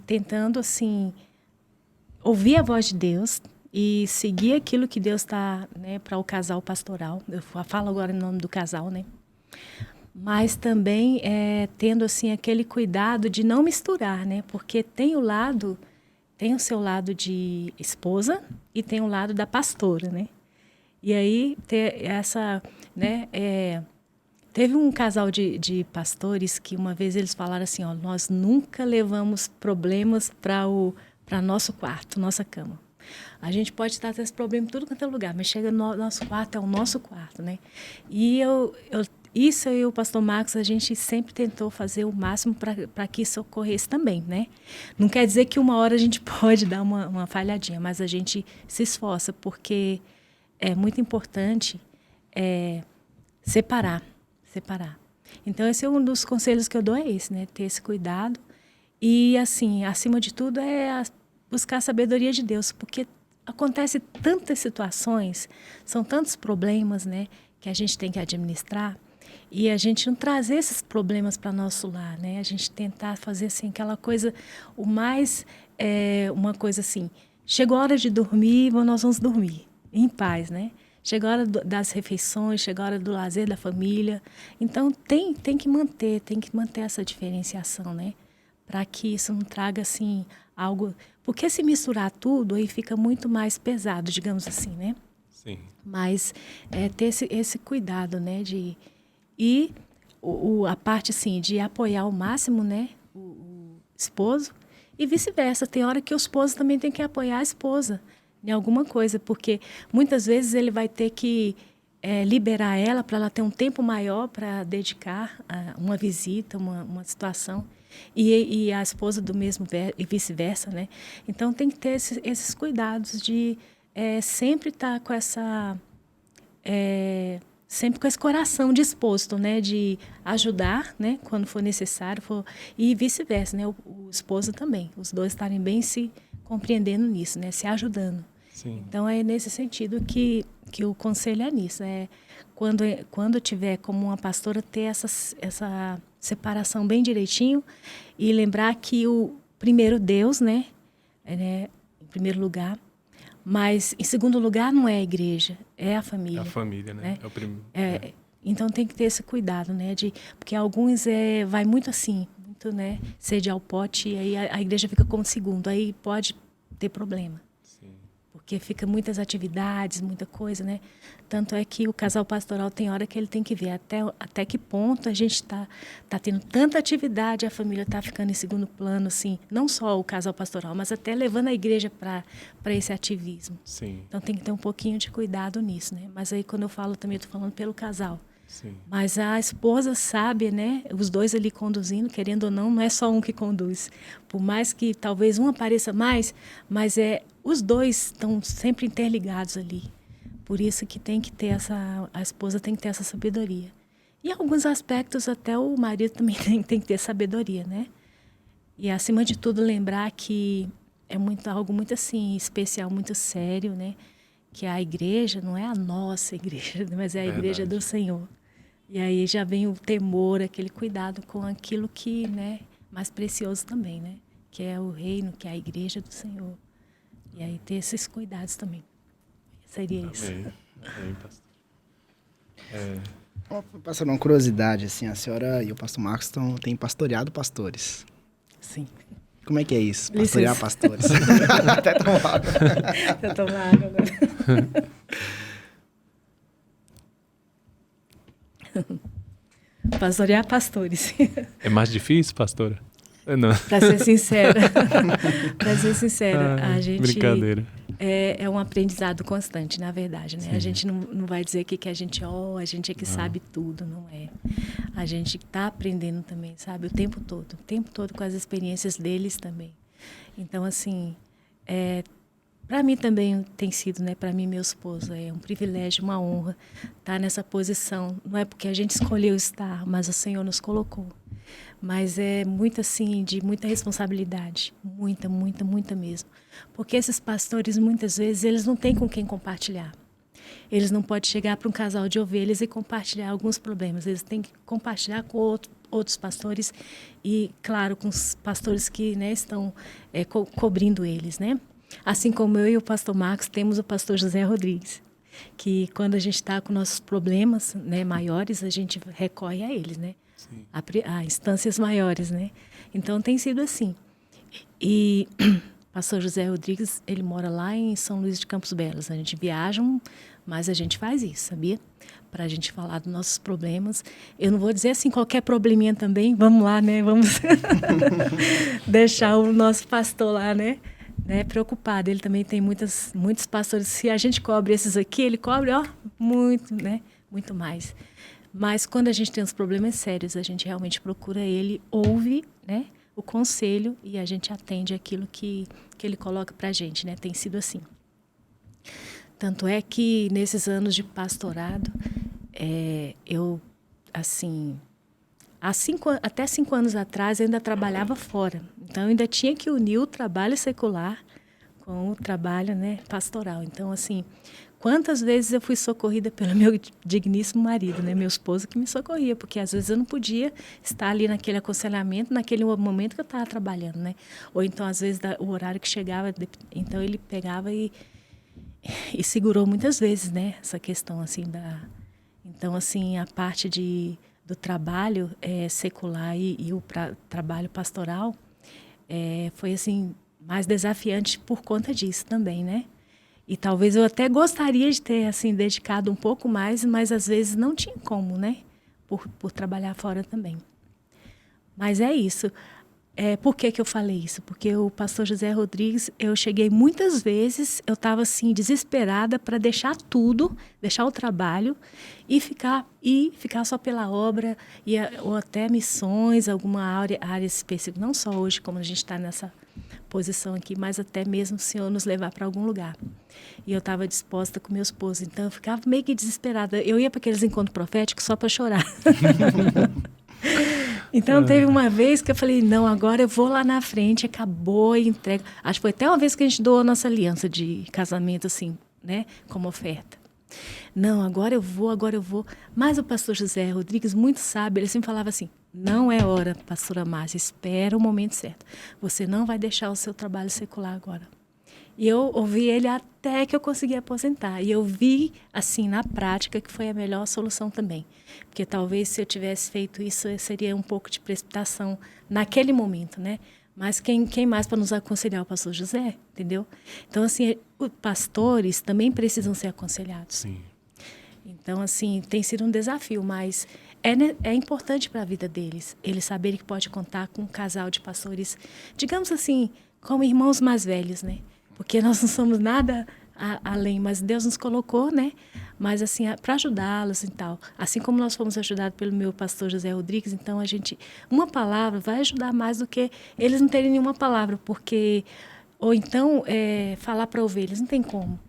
tentando assim ouvir a voz de Deus e seguir aquilo que Deus está, né, para o casal pastoral. Eu falo agora em nome do casal, né? Mas também tendo assim aquele cuidado de não misturar, né? Porque tem o seu lado de esposa e tem o lado da pastora, né? E aí ter essa, né? Teve um casal de pastores que uma vez eles falaram assim, ó, nós nunca levamos problemas para nosso quarto, nossa cama. A gente pode estar tendo esse problema em tudo quanto é lugar, mas chega no nosso quarto, é o nosso quarto, né? E isso eu e o pastor Marcos, a gente sempre tentou fazer o máximo para que isso ocorresse também, né? Não quer dizer que uma hora a gente pode dar uma falhadinha, mas a gente se esforça, porque é muito importante separar. Então, esse é um dos conselhos que eu dou, é esse, né? Ter esse cuidado. E, assim, acima de tudo, buscar a sabedoria de Deus, porque acontece tantas situações, são tantos problemas, né, que a gente tem que administrar, e a gente não trazer esses problemas para nosso lar, né, a gente tentar fazer assim aquela coisa, uma coisa assim, chegou a hora de dormir, nós vamos dormir em paz, né? Chega a hora das refeições, chega a hora do lazer da família, então tem que manter essa diferenciação, né, para que isso não traga assim algo, porque se misturar tudo aí fica muito mais pesado, digamos assim, né? Sim. Mas ter esse cuidado, né, a parte assim de apoiar ao máximo, né, o esposo e vice-versa. Tem hora que o esposo também tem que apoiar a esposa em alguma coisa, porque muitas vezes ele vai ter que liberar ela para ela ter um tempo maior para dedicar a uma visita, uma situação. E a esposa do mesmo e vice-versa, né? Então tem que ter esses cuidados de sempre estar com sempre com esse coração disposto, né? De ajudar, né? Quando for necessário, e vice-versa, né? O esposo também, os dois estarem bem se compreendendo nisso, né? Se ajudando. Sim. Então é nesse sentido que o conselho é nisso, quando tiver como uma pastora ter essa separação bem direitinho e lembrar que o primeiro Deus, né, em primeiro lugar, mas em segundo lugar não é a igreja, é a família. É a família, né? É o primeiro. Então tem que ter esse cuidado, né, porque alguns vai muito assim, muito, né, sede ao pote, e aí a igreja fica como segundo, aí pode ter problema. Porque fica muitas atividades, muita coisa, né? Tanto é que o casal pastoral tem hora que ele tem que ver até que ponto a gente está tendo tanta atividade, a família está ficando em segundo plano, assim, não só o casal pastoral, mas até levando a igreja para esse ativismo. Sim. Então tem que ter um pouquinho de cuidado nisso, né? Mas aí quando eu falo também, eu estou falando pelo casal. Sim. Mas a esposa sabe, né? Os dois ali conduzindo, querendo ou não é só um que conduz. Por mais que talvez um apareça mais, mas os dois estão sempre interligados ali. Por isso que tem que ter a esposa tem que ter essa sabedoria. E em alguns aspectos até o marido também tem que ter sabedoria, né? E acima de tudo lembrar que é algo muito assim especial, muito sério, né? Que a igreja não é a nossa igreja, mas é a igreja do Senhor. E aí já vem o temor, aquele cuidado com aquilo que, né, mais precioso também, né? Que é o reino, que é a igreja do Senhor. E aí ter esses cuidados também. Seria isso. Amém, pastor. Pastor, uma curiosidade, assim, a senhora e o pastor Marcos têm pastoreado pastores. Sim. Como é que é isso? Pastorear pastores. Até tomar água. Até tomar água agora. Pastorear pastores. É mais difícil, pastora? Não. Para ser sincera, a gente... Brincadeira. é um aprendizado constante, na verdade, né? Sim. A gente não vai dizer que a gente, a gente é que sabe tudo, não é. A gente está aprendendo também, sabe? O tempo todo com as experiências deles também. Então, assim, para mim também tem sido, né? Para mim, meu esposo, é um privilégio, uma honra estar nessa posição. Não é porque a gente escolheu estar, mas o Senhor nos colocou. Mas é muito assim, de muita responsabilidade, muita mesmo. Porque esses pastores, muitas vezes, eles não têm com quem compartilhar. Eles não podem chegar para um casal de ovelhas e compartilhar alguns problemas. Eles têm que compartilhar com outros pastores e, claro, com os pastores que, né, estão cobrindo eles, né? Assim como eu e o pastor Marcos, temos o pastor José Rodrigues, que quando a gente está com nossos problemas, né, maiores, a gente recorre a eles, né? A instâncias maiores, né? Então, tem sido assim. E pastor José Rodrigues, ele mora lá em São Luís de Campos Belos. A gente viaja, mas a gente faz isso, sabia? Para a gente falar dos nossos problemas. Eu não vou dizer assim, qualquer probleminha também, vamos lá, né? Vamos deixar o nosso pastor lá, né? Preocupado. Ele também tem muitos pastores. Se a gente cobre esses aqui, ele cobre, muito, né? Muito mais. Mas quando a gente tem os problemas sérios, a gente realmente procura ele, ouve, né, o conselho e a gente atende aquilo que ele coloca para a gente, né? Tem sido assim. Tanto é que nesses anos de pastorado, eu, assim, até 5 anos atrás, eu ainda trabalhava fora. Então, eu ainda tinha que unir o trabalho secular com o trabalho, né, pastoral. Então, assim, quantas vezes eu fui socorrida pelo meu digníssimo marido, né, meu esposo, que me socorria, porque às vezes eu não podia estar ali naquele aconselhamento, naquele momento que eu estava trabalhando, né? Ou então, às vezes, o horário que chegava, então ele pegava e segurou muitas vezes, né, essa questão, assim, Então, assim, a parte do trabalho secular e o trabalho pastoral foi, assim, mais desafiante por conta disso também, né? E talvez eu até gostaria de ter, assim, dedicado um pouco mais, mas às vezes não tinha como, né? Por trabalhar fora também. Mas é isso. Por que eu falei isso? Porque o pastor José Rodrigues, eu cheguei muitas vezes, eu estava assim, desesperada para deixar tudo, deixar o trabalho e ficar só pela obra, ou até missões, alguma área específica, não só hoje, como a gente está nessa posição aqui, mas até mesmo o Senhor nos levar para algum lugar. E eu estava disposta com meu esposo, então eu ficava meio que desesperada. Eu ia para aqueles encontros proféticos só para chorar. Então, teve uma vez que eu falei, não, agora eu vou lá na frente, acabou e entrega. Acho que foi até uma vez que a gente doou a nossa aliança de casamento, assim, né, como oferta. Não, agora eu vou. Mas o pastor José Rodrigues, muito sábio, ele sempre falava assim, não é hora, pastora Márcia, espera o momento certo. Você não vai deixar o seu trabalho secular agora. E eu ouvi ele até que eu consegui aposentar. E eu vi, assim, na prática, que foi a melhor solução também. Porque talvez se eu tivesse feito isso, seria um pouco de precipitação naquele momento, né? Mas quem mais para nos aconselhar? O pastor José, entendeu? Então, assim, os pastores também precisam ser aconselhados. Sim. Então, assim, tem sido um desafio, mas é importante para a vida deles. Eles saberem que pode contar com um casal de pastores, digamos assim, como irmãos mais velhos, né? Porque nós não somos nada além, mas Deus nos colocou, né? Mas, assim, para ajudá-los e tal. Assim como nós fomos ajudados pelo meu pastor José Rodrigues, então uma palavra vai ajudar mais do que eles não terem nenhuma palavra, porque, ou então, falar para ovelhas, não tem como.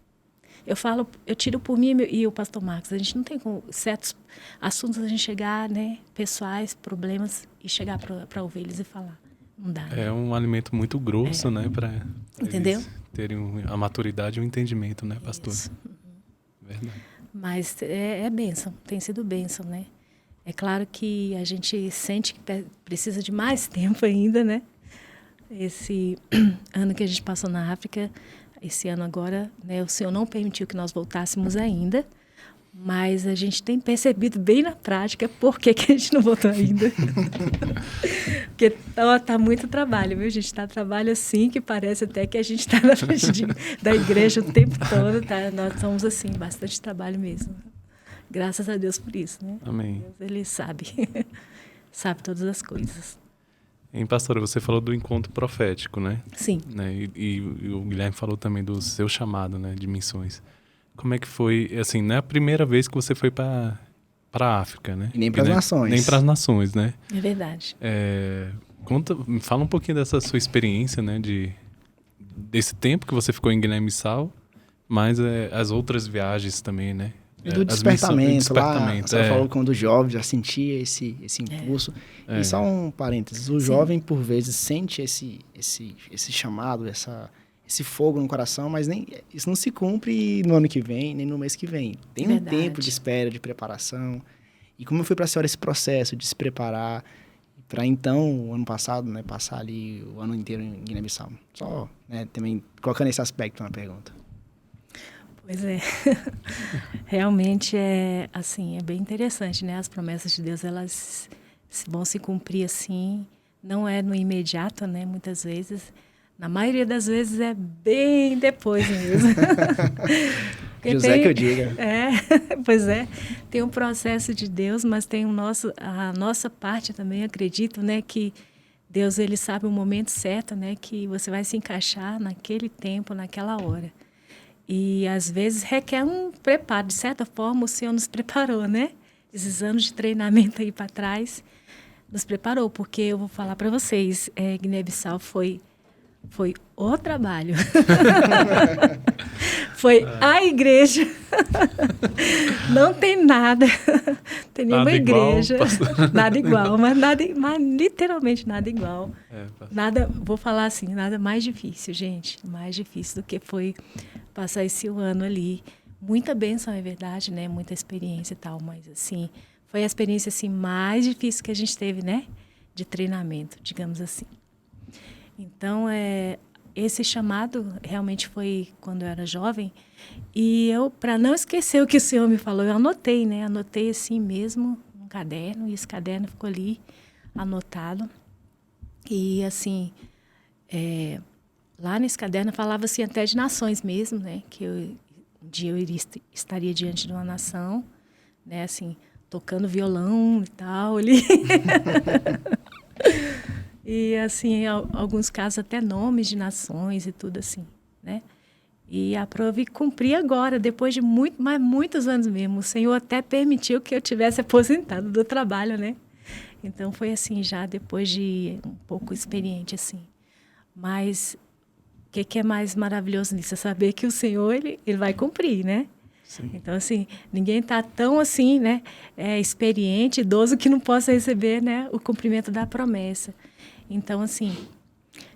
Eu tiro por mim e o pastor Marcos, a gente não tem como, certos assuntos a gente chegar, né, pessoais, problemas, e chegar para ovelhas e falar. Não dá, né? É um alimento muito grosso, né, para entendeu? Terem a maturidade e o entendimento, né, pastor? Isso. Verdade. Mas é bênção, tem sido bênção, né? É claro que a gente sente que precisa de mais tempo ainda, né? Esse ano que a gente passou na África, esse ano agora, né, o Senhor não permitiu que nós voltássemos ainda, mas a gente tem percebido bem na prática por que a gente não voltou ainda. Porque tá muito trabalho, viu? A gente tá trabalho assim, que parece até que a gente está na frente da igreja o tempo todo. Tá? Nós somos assim, bastante trabalho mesmo. Graças a Deus por isso, né? Amém. Deus, ele sabe. Sabe todas as coisas. Em Pastora, você falou do encontro profético, né? Sim. Né? E o Guilherme falou também do seu chamado, né, de missões. Como é que foi, assim, não é a primeira vez que você foi para a África, né? E nem para as nações. Nem para as nações, né? É verdade. Fala um pouquinho dessa sua experiência, né, desse tempo que você ficou em Guiné-Bissau, mas as outras viagens também, né? E do despertamento, lá, você falou quando o jovem já sentia esse impulso. E só um parênteses, o jovem por vezes sente esse chamado, esse fogo no coração, mas isso não se cumpre no ano que vem, nem no mês que vem. Tem um tempo de espera, de preparação. E como foi para a senhora esse processo de se preparar para então, o ano passado, né, passar ali o ano inteiro em Guiné-Bissau? Só, né, também colocando esse aspecto na pergunta. Pois é, realmente é assim, é bem interessante, né? As promessas de Deus, elas vão se cumprir assim, não é no imediato, né? Muitas vezes, na maioria das vezes é bem depois mesmo. José que eu diga. Pois é, tem um processo de Deus, mas tem a nossa parte também, acredito, né? Que Deus, ele sabe o momento certo, né? Que você vai se encaixar naquele tempo, naquela hora. E, às vezes, requer um preparo. De certa forma, o Senhor nos preparou, né? Esses anos de treinamento aí para trás nos preparou, porque eu vou falar para vocês, Guiné-Bissau foi o trabalho. Foi a igreja. Não tem nada. Tem nenhuma nada igreja. Igual, nada igual, mas literalmente nada igual. Nada, vou falar assim, nada mais difícil, gente. Mais difícil do que foi passar esse ano ali. Muita bênção, é verdade, né? Muita experiência e tal, mas assim, foi a experiência assim, mais difícil que a gente teve, né? De treinamento, digamos assim. Então, esse chamado realmente foi quando eu era jovem. E eu, para não esquecer o que o Senhor me falou, eu anotei, né? Anotei assim mesmo, num caderno, e esse caderno ficou ali anotado. E assim, lá nesse caderno falava assim até de nações mesmo, né? Que um dia eu estaria diante de uma nação, né? Assim, tocando violão e tal ali. E, assim, em alguns casos, até nomes de nações e tudo assim, né? E aprovo cumprir agora, depois de muitos anos mesmo. O Senhor até permitiu que eu tivesse aposentado do trabalho, né? Então, foi assim, já depois de um pouco experiente, assim. Mas o que é mais maravilhoso nisso? É saber que o Senhor, ele vai cumprir, né? Sim. Então, assim, ninguém está tão, assim, né? Experiente, idoso, que não possa receber, né? O cumprimento da promessa. Então, assim,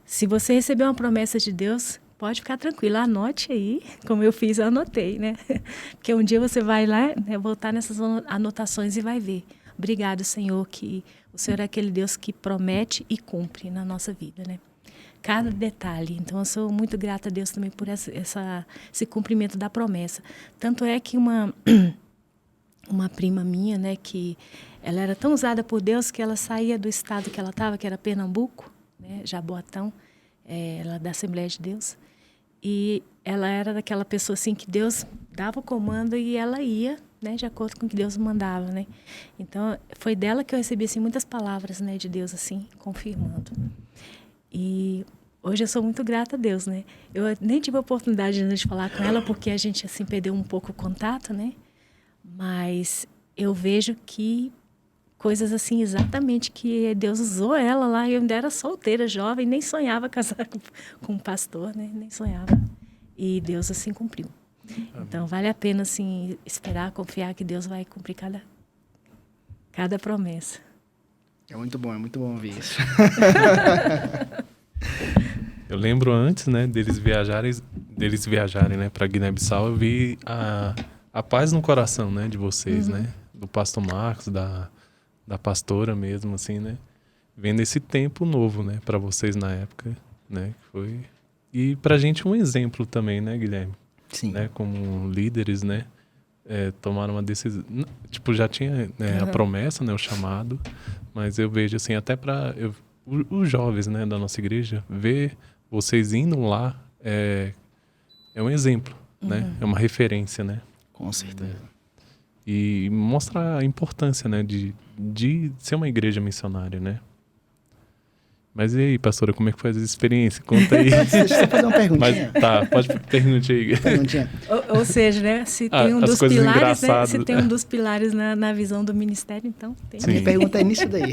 se você receber uma promessa de Deus, pode ficar tranquilo, anote aí, como eu fiz, eu anotei, né? Porque um dia você vai lá, né, voltar nessas anotações e vai ver. Obrigado, Senhor, que o Senhor é aquele Deus que promete e cumpre na nossa vida, né? Cada detalhe. Então, eu sou muito grata a Deus também por esse cumprimento da promessa. Tanto é que uma prima minha, né, que ela era tão usada por Deus que ela saía do estado que ela estava, que era Pernambuco, né, Jaboatão, ela da Assembleia de Deus. E ela era daquela pessoa assim que Deus dava o comando e ela ia, né, de acordo com o que Deus mandava, né? Então, foi dela que eu recebi assim muitas palavras, né, de Deus assim, confirmando. E hoje eu sou muito grata a Deus, né? Eu nem tive a oportunidade ainda de falar com ela porque a gente assim perdeu um pouco o contato, né? Mas eu vejo que coisas assim, exatamente, que Deus usou ela lá. Eu ainda era solteira, jovem, nem sonhava casar com um pastor, né? Nem sonhava. E Deus assim cumpriu. Então, vale a pena assim, esperar, confiar que Deus vai cumprir cada promessa. É muito bom ouvir isso. Eu lembro antes, né, deles viajarem, né, para Guiné-Bissau, eu vi a paz no coração, né, de vocês, né, do pastor Marcos, da pastora mesmo, assim, né, vendo esse tempo novo, né, para vocês na época, né, foi e pra gente um exemplo também, né, Guilherme? Sim. Né, como líderes, né, tomaram uma decisão, tipo, já tinha a promessa, né, o chamado, mas eu vejo assim, até para os jovens, né, da nossa igreja, ver vocês indo lá é um exemplo, né? É uma referência, né? Com certeza. E mostra a importância, né, de ser uma igreja missionária, né? Mas e aí, pastora, como é que foi essa experiência? Conta aí. Deixa eu fazer uma perguntinha. Mas tá, pode perguntar aí. Perguntinha. Ou seja, né, se tem um As dos coisas pilares, né, engraçadas. se tem um dos pilares na visão do ministério, então tem. A minha pergunta é nisso daí.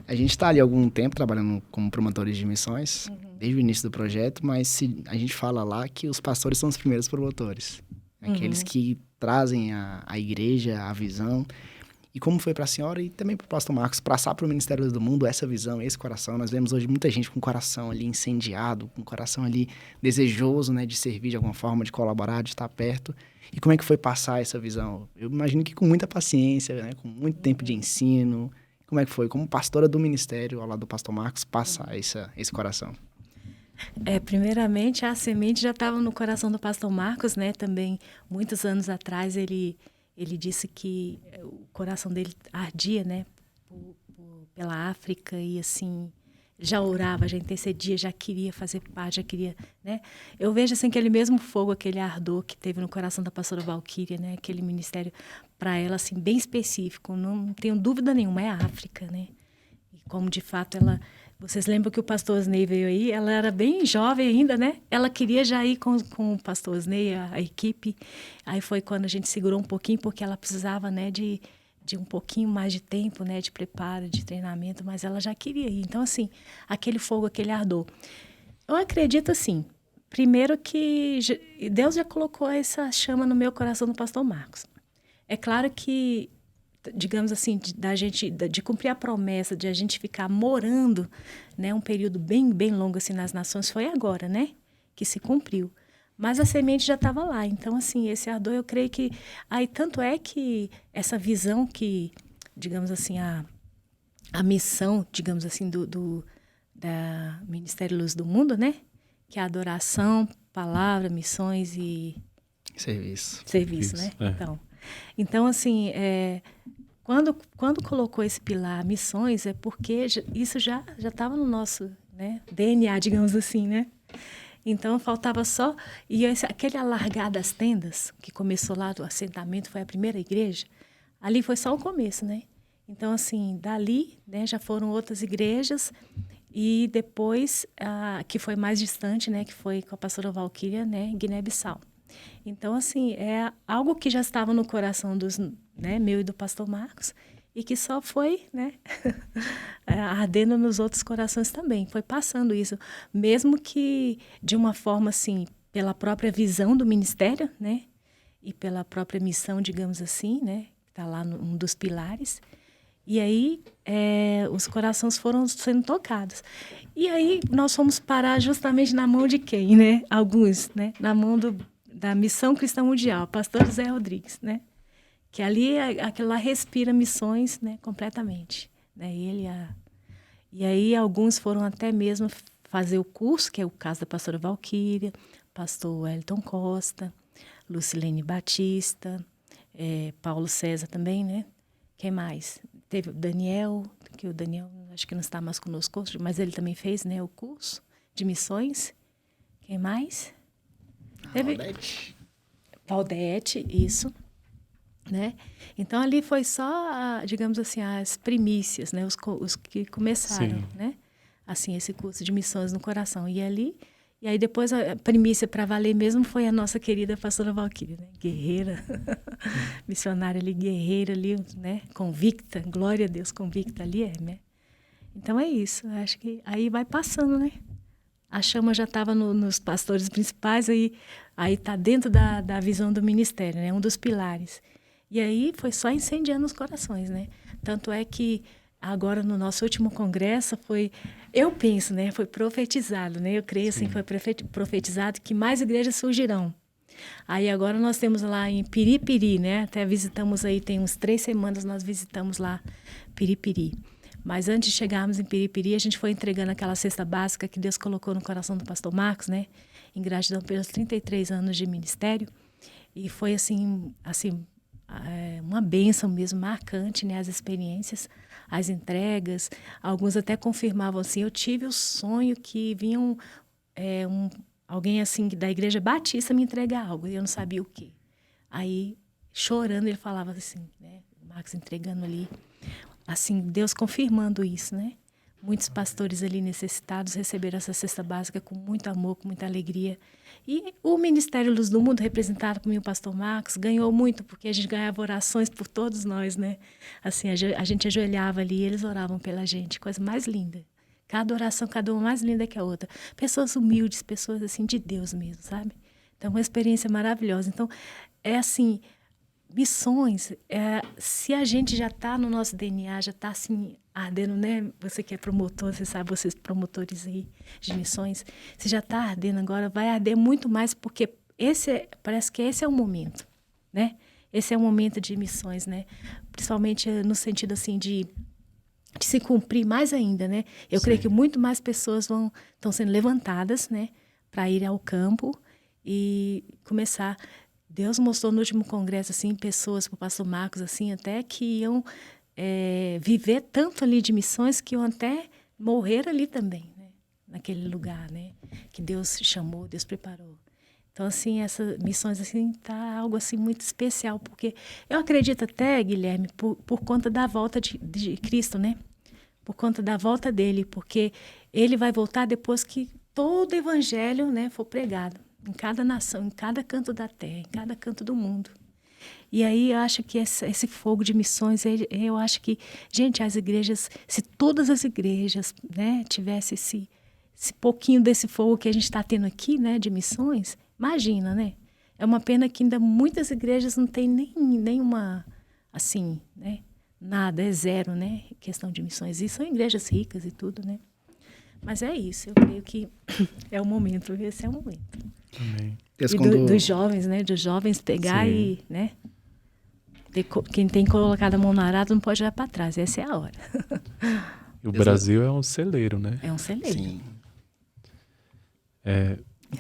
A gente está ali há algum tempo trabalhando como promotores de missões, desde o início do projeto, mas a gente fala lá que os pastores são os primeiros promotores. Aqueles que trazem a igreja, a visão. E como foi para a senhora e também para o pastor Marcos passar para o Ministério do Mundo essa visão, esse coração. Nós vemos hoje muita gente com o coração ali incendiado, com o coração ali desejoso, né, de servir de alguma forma, de colaborar, de estar perto. E como é que foi passar essa visão? Eu imagino que com muita paciência, né, com muito tempo de ensino. Como é que foi? Como pastora do ministério, ao lado do pastor Marcos, passar esse coração? Primeiramente, a semente já estava no coração do pastor Marcos, né? Também, muitos anos atrás, ele disse que o coração dele ardia, né? Pela África e, assim, já orava, já intercedia, já queria fazer parte, já queria, né? Eu vejo, assim, aquele mesmo fogo, aquele ardor que teve no coração da pastora Valquíria, né? Aquele ministério para ela, assim, bem específico. Não tenho dúvida nenhuma, é a África, né? E como, de fato, ela... Vocês lembram que o pastor Osnei veio aí? Ela era bem jovem ainda, né? Ela queria já ir com o pastor Osnei, a equipe. Aí foi quando a gente segurou um pouquinho, porque ela precisava, né, de um pouquinho mais de tempo, né, de preparo, de treinamento, mas ela já queria ir. Então, assim, aquele fogo, aquele ardor. Eu acredito, assim, primeiro que Deus já colocou essa chama no meu coração do pastor Marcos. É claro que, digamos assim, de cumprir a promessa de a gente ficar morando, né, um período bem, bem longo assim nas nações, foi agora, né, que se cumpriu. Mas a semente já estava lá. Então, assim, esse ardor, eu creio que... Aí, tanto é que essa visão que, digamos assim, a missão, digamos assim, da Ministério Luz do Mundo, né, que é a adoração, palavra, missões e... Serviço, né? É. Então, assim, quando colocou esse pilar, missões, é porque isso já estava no nosso, né, DNA, digamos assim, né? Então, faltava só... E aquele alargar das tendas, que começou lá do assentamento, foi a primeira igreja, ali foi só o começo, né? Então, assim, dali, né, já foram outras igrejas, e depois, que foi mais distante, né, que foi com a pastora Valquíria, né, em Guiné-Bissau. Então, assim, é algo que já estava no coração né, meu e do pastor Marcos, e que só foi, né, ardendo nos outros corações também. Foi passando isso, mesmo que de uma forma, assim, pela própria visão do ministério, né, e pela própria missão, digamos assim, né, que está lá num dos pilares. E aí, os corações foram sendo tocados. E aí, nós fomos parar justamente na mão de quem, né? Alguns, né? Na mão da Missão Cristã Mundial, pastor Zé Rodrigues, né? Que ali, aquilo lá respira missões, né? Completamente. Né? E aí, alguns foram até mesmo fazer o curso, que é o caso da pastora Valquíria, pastor Wellington Costa, Lucilene Batista, Paulo César também, né? Quem mais? Teve o Daniel, que o Daniel acho que não está mais conosco, mas ele também fez, né, o curso de missões. Quem mais? Teve Valdete, isso, né? Então ali foi só, digamos assim, as primícias, né, os que começaram, né? Assim, esse curso de missões no coração. E aí depois a primícia para valer mesmo foi a nossa querida pastora Valquíria, né? Guerreira, missionária ali, guerreira ali, né? Convicta, glória a Deus, convicta ali né? Então é isso, acho que aí vai passando, né? A chama já estava nos pastores principais, aí está dentro da visão do ministério, né? Um dos pilares. E aí foi só incendiando os corações, né? Tanto é que agora no nosso último congresso eu penso, né? Foi profetizado, né? Eu creio assim, foi profetizado que mais igrejas surgirão. Aí agora nós temos lá em Piripiri, né? Até visitamos aí, tem uns 3 semanas nós visitamos lá Piripiri. Mas antes de chegarmos em Piripiri, a gente foi entregando aquela cesta básica que Deus colocou no coração do pastor Marcos, né? Em gratidão pelos 33 anos de ministério. E foi assim uma bênção mesmo, marcante, né? As experiências, as entregas. Alguns até confirmavam assim, eu tive o sonho que vinha alguém assim da Igreja Batista me entregar algo, e eu não sabia o quê. Aí, chorando, ele falava assim, né? O Marcos entregando ali. assim, Deus confirmando isso, né? Muitos pastores ali necessitados receberam essa cesta básica com muito amor, com muita alegria. E o Ministério Luz do Mundo, representado por mim, o pastor Marcos, ganhou muito, porque a gente ganhava orações por todos nós, né? Assim, a gente ajoelhava ali e eles oravam pela gente, coisa mais linda. Cada oração, cada uma mais linda que a outra. Pessoas humildes, pessoas assim, de Deus mesmo, sabe? Então, uma experiência maravilhosa. Então, é assim, missões, se a gente já está no nosso DNA, já está assim, ardendo, né? Você que é promotor, você sabe, vocês promotores aí de missões, você já está ardendo agora, vai arder muito mais, porque parece que esse é o momento, né? Esse é o momento de missões, né? Principalmente no sentido assim de se cumprir mais ainda, né? Eu creio que muito mais pessoas estão sendo levantadas, né? Para ir ao campo e começar. Deus mostrou no último congresso, assim, pessoas, para o pastor Marcos, assim, até que iam viver tanto ali de missões que iam até morrer ali também, né? Naquele lugar, né? Que Deus chamou, Deus preparou. Então, assim, essas missões, assim, tá algo, assim, muito especial, porque eu acredito até, Guilherme, por conta da volta de Cristo, né? Por conta da volta dele, porque ele vai voltar depois que todo o evangelho, né, for pregado. Em cada nação, em cada canto da terra, em cada canto do mundo. E aí eu acho que esse fogo de missões, eu acho que, gente, as igrejas, se todas as igrejas, né, tivessem esse pouquinho desse fogo que a gente está tendo aqui, né, de missões, imagina, né? É uma pena que ainda muitas igrejas não têm nenhuma, assim, né, nada, é zero, né, questão de missões. E são igrejas ricas e tudo, né? Mas é isso, eu creio que é o momento, esse é o momento. Amém. E dos jovens, né? Dos jovens pegar e, né? Quem tem colocado a mão no arado não pode olhar para trás. Essa é a hora. E o Brasil é um celeiro, né? É um celeiro. Sim.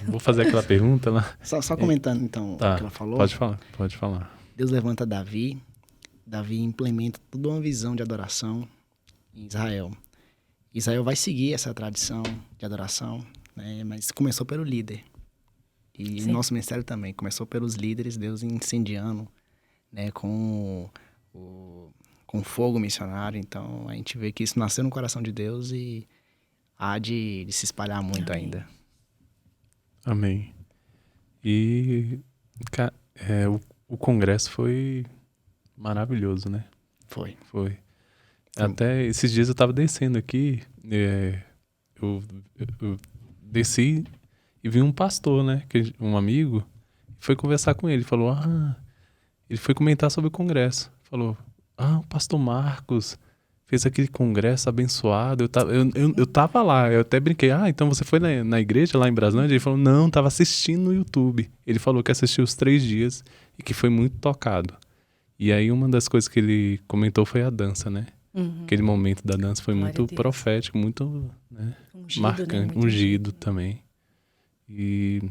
Vou fazer aquela pergunta lá. Só comentando, então, o que ela falou. Pode falar. Deus levanta Davi. Davi implementa toda uma visão de adoração em Israel. Israel vai seguir essa tradição de adoração, né? Mas começou pelo líder. E o nosso ministério também começou pelos líderes, Deus incendiando, né, com fogo missionário. Então, a gente vê que isso nasceu no coração de Deus e há de se espalhar muito ainda. Amém. E o congresso foi maravilhoso, né? Foi. Até esses dias eu estava descendo aqui, eu desci e vi um pastor, né? Um amigo, foi conversar com ele. Falou, ele foi comentar sobre o congresso. Falou, o pastor Marcos fez aquele congresso abençoado. Eu tava lá, eu até brinquei. Então você foi na igreja lá em Braslândia? Ele falou, não, tava assistindo no YouTube. Ele falou que assistiu os 3 dias e que foi muito tocado. E aí uma das coisas que ele comentou foi a dança, né? Uhum. Aquele momento da dança foi muito profético, muito, né, marcante, né? Muito ungido também. E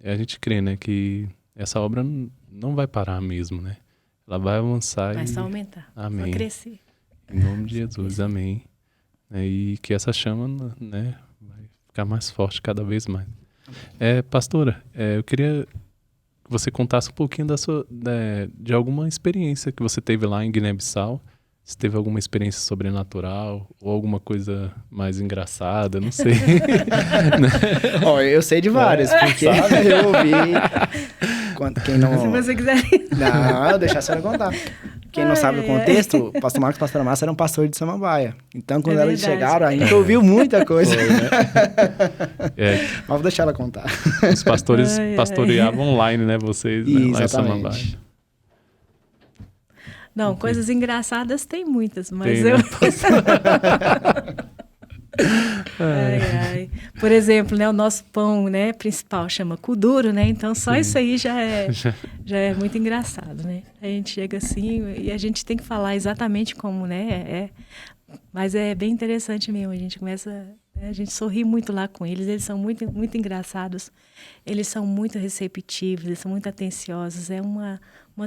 a gente crê, né, que essa obra não vai parar mesmo, né? Ela vai avançar vai só aumentar, amém. Vai crescer. Em nome de Jesus, amém. E que essa chama, né, vai ficar mais forte cada vez mais. Pastora, eu queria que você contasse um pouquinho de alguma experiência que você teve lá em Guiné-Bissau. Se teve alguma experiência sobrenatural ou alguma coisa mais engraçada, não sei. Eu sei de várias, porque eu ouvi. Quem não... Se você quiser. Não, deixar a senhora contar. Quem não sabe o contexto, o pastor Marcos e a pastora Márcia eram pastores de Samambaia. Então, quando elas chegaram, a gente ouviu muita coisa. Foi, né? Mas vou deixar ela contar. Os pastores pastoreavam online, né? Vocês, né? Lá em Samambaia. Não, coisas engraçadas tem muitas, mas tem, eu... Né? Por exemplo, né, o nosso pão, né, principal chama kuduro, né? Então só isso aí já é muito engraçado, né? A gente chega assim e a gente tem que falar exatamente como, né? Mas é bem interessante mesmo. A gente começa, né, a gente sorri muito lá com eles. Eles são muito, muito engraçados. Eles são muito receptivos. Eles são muito atenciosos. É uma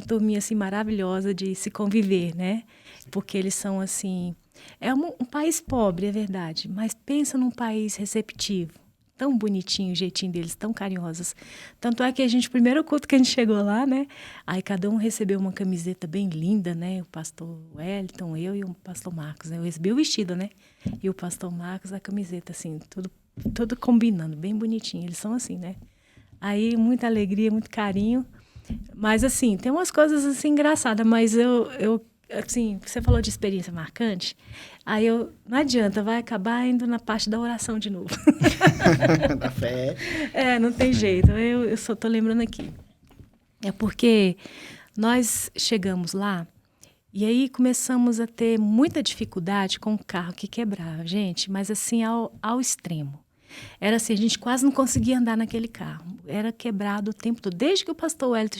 turminha assim maravilhosa de se conviver, né? Porque eles são assim. É um país pobre, é verdade, mas pensa num país receptivo, tão bonitinho o jeitinho deles, tão carinhosos. Tanto é que primeiro culto que a gente chegou lá, né? Aí cada um recebeu uma camiseta bem linda, né? O pastor Wellington, eu e o pastor Marcos, né? Eu recebi o vestido, né? E o pastor Marcos a camiseta, assim, tudo combinando, bem bonitinho. Eles são assim, né? Aí muita alegria, muito carinho. Mas assim, tem umas coisas assim engraçadas, mas eu assim, você falou de experiência marcante, aí não adianta, vai acabar indo na parte da oração de novo. Da fé. Não tem jeito, eu só tô lembrando aqui. É porque nós chegamos lá e aí começamos a ter muita dificuldade com o carro que quebrava, gente, mas assim, ao extremo. Era assim, a gente quase não conseguia andar naquele carro. Era quebrado o tempo todo. Desde que o pastor Wellington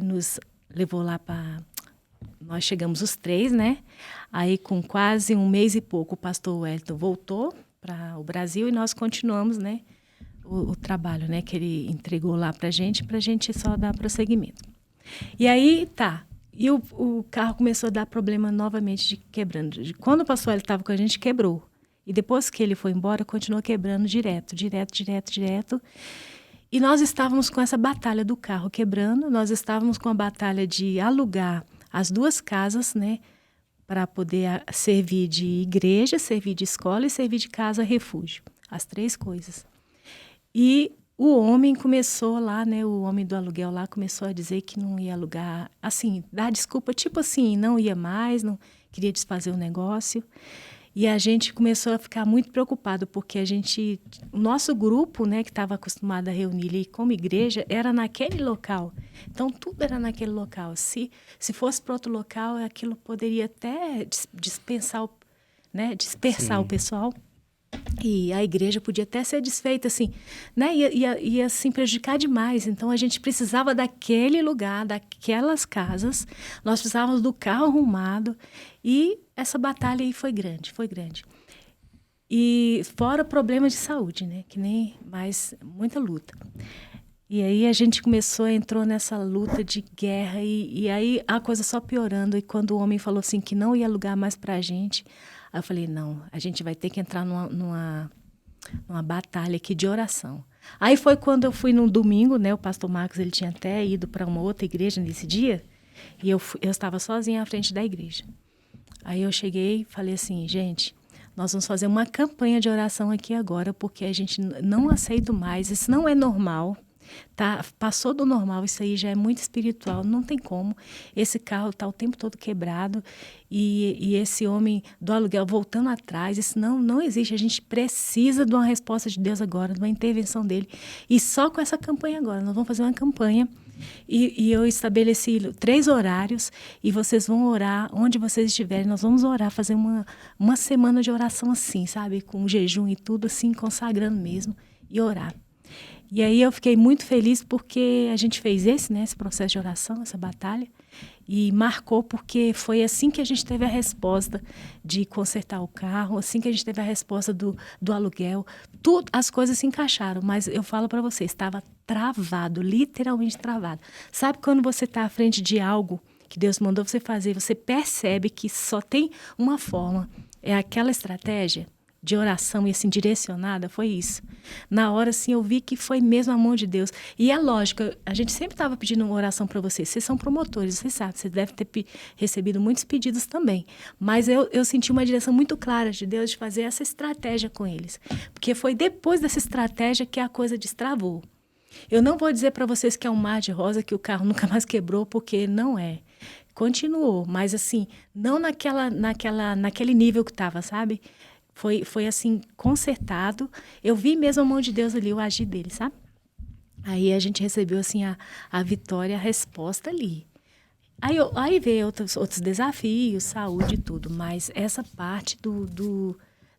nos levou lá para... Nós chegamos os 3, né? Aí, com quase 1 mês e pouco, o pastor Wellington voltou para o Brasil e nós continuamos, né? O trabalho, né? Que ele entregou lá para a gente só dar prosseguimento. E aí, tá. E o carro começou a dar problema novamente de quebrando. Quando o pastor Wellington estava com a gente, quebrou. E depois que ele foi embora, continuou quebrando direto. E nós estávamos com essa batalha do carro quebrando, nós estávamos com a batalha de alugar as 2 casas, né? Para poder servir de igreja, servir de escola e servir de casa refúgio. As 3 coisas. E o homem começou lá, né? O homem do aluguel lá começou a dizer que não ia alugar, assim, dar desculpa, tipo assim, não ia mais, não queria desfazer o negócio. E a gente começou a ficar muito preocupado, porque o nosso grupo, né, que estava acostumado a reunir ali como igreja, era naquele local. Então, tudo era naquele local. Se fosse para outro local, aquilo poderia até dispersar o pessoal. E a igreja podia até ser desfeita, assim, né? Ia assim, prejudicar demais. Então, a gente precisava daquele lugar, daquelas casas. Nós precisávamos do carro arrumado. E essa batalha aí foi grande. E fora problemas de saúde, né? Que nem mais, muita luta. E aí a gente entrou nessa luta de guerra e aí a coisa só piorando. E quando o homem falou assim que não ia alugar mais pra gente, aí eu falei, não, a gente vai ter que entrar numa batalha aqui de oração. Aí foi quando eu fui num domingo, né? O pastor Marcos, ele tinha até ido para uma outra igreja nesse dia. E eu estava sozinha à frente da igreja. Aí eu cheguei e falei assim, gente, nós vamos fazer uma campanha de oração aqui agora, porque a gente não aceita mais, isso não é normal, tá? Passou do normal, isso aí já é muito espiritual, não tem como. Esse carro está o tempo todo quebrado e esse homem do aluguel voltando atrás, isso não existe. A gente precisa de uma resposta de Deus agora, de uma intervenção dele. E só com essa campanha agora, nós vamos fazer uma campanha. E eu estabeleci 3 horários e vocês vão orar onde vocês estiverem. Nós vamos orar, fazer uma semana de oração assim, sabe? Com jejum e tudo assim, consagrando mesmo e orar. E aí eu fiquei muito feliz porque a gente fez esse processo de oração, essa batalha, e marcou porque foi assim que a gente teve a resposta de consertar o carro, assim que a gente teve a resposta do aluguel. Tudo, as coisas se encaixaram, mas eu falo para você, estava travado, literalmente travado. Sabe quando você está à frente de algo que Deus mandou você fazer, você percebe que só tem uma forma, é aquela estratégia de oração e assim direcionada, foi isso. Na hora, assim, eu vi que foi mesmo a mão de Deus. E é lógico, a gente sempre estava pedindo uma oração para vocês. Vocês são promotores, vocês sabem, você deve ter recebido muitos pedidos também. Mas eu senti uma direção muito clara de Deus de fazer essa estratégia com eles. Porque foi depois dessa estratégia que a coisa destravou. Eu não vou dizer para vocês que é um mar de rosa, que o carro nunca mais quebrou, porque não é. Continuou, mas assim, não naquele nível que estava, sabe? Foi assim, consertado. Eu vi mesmo a mão de Deus ali, o agir dele, sabe? Aí a gente recebeu assim a vitória, a resposta ali. Aí veio outros desafios, saúde e tudo, mas essa parte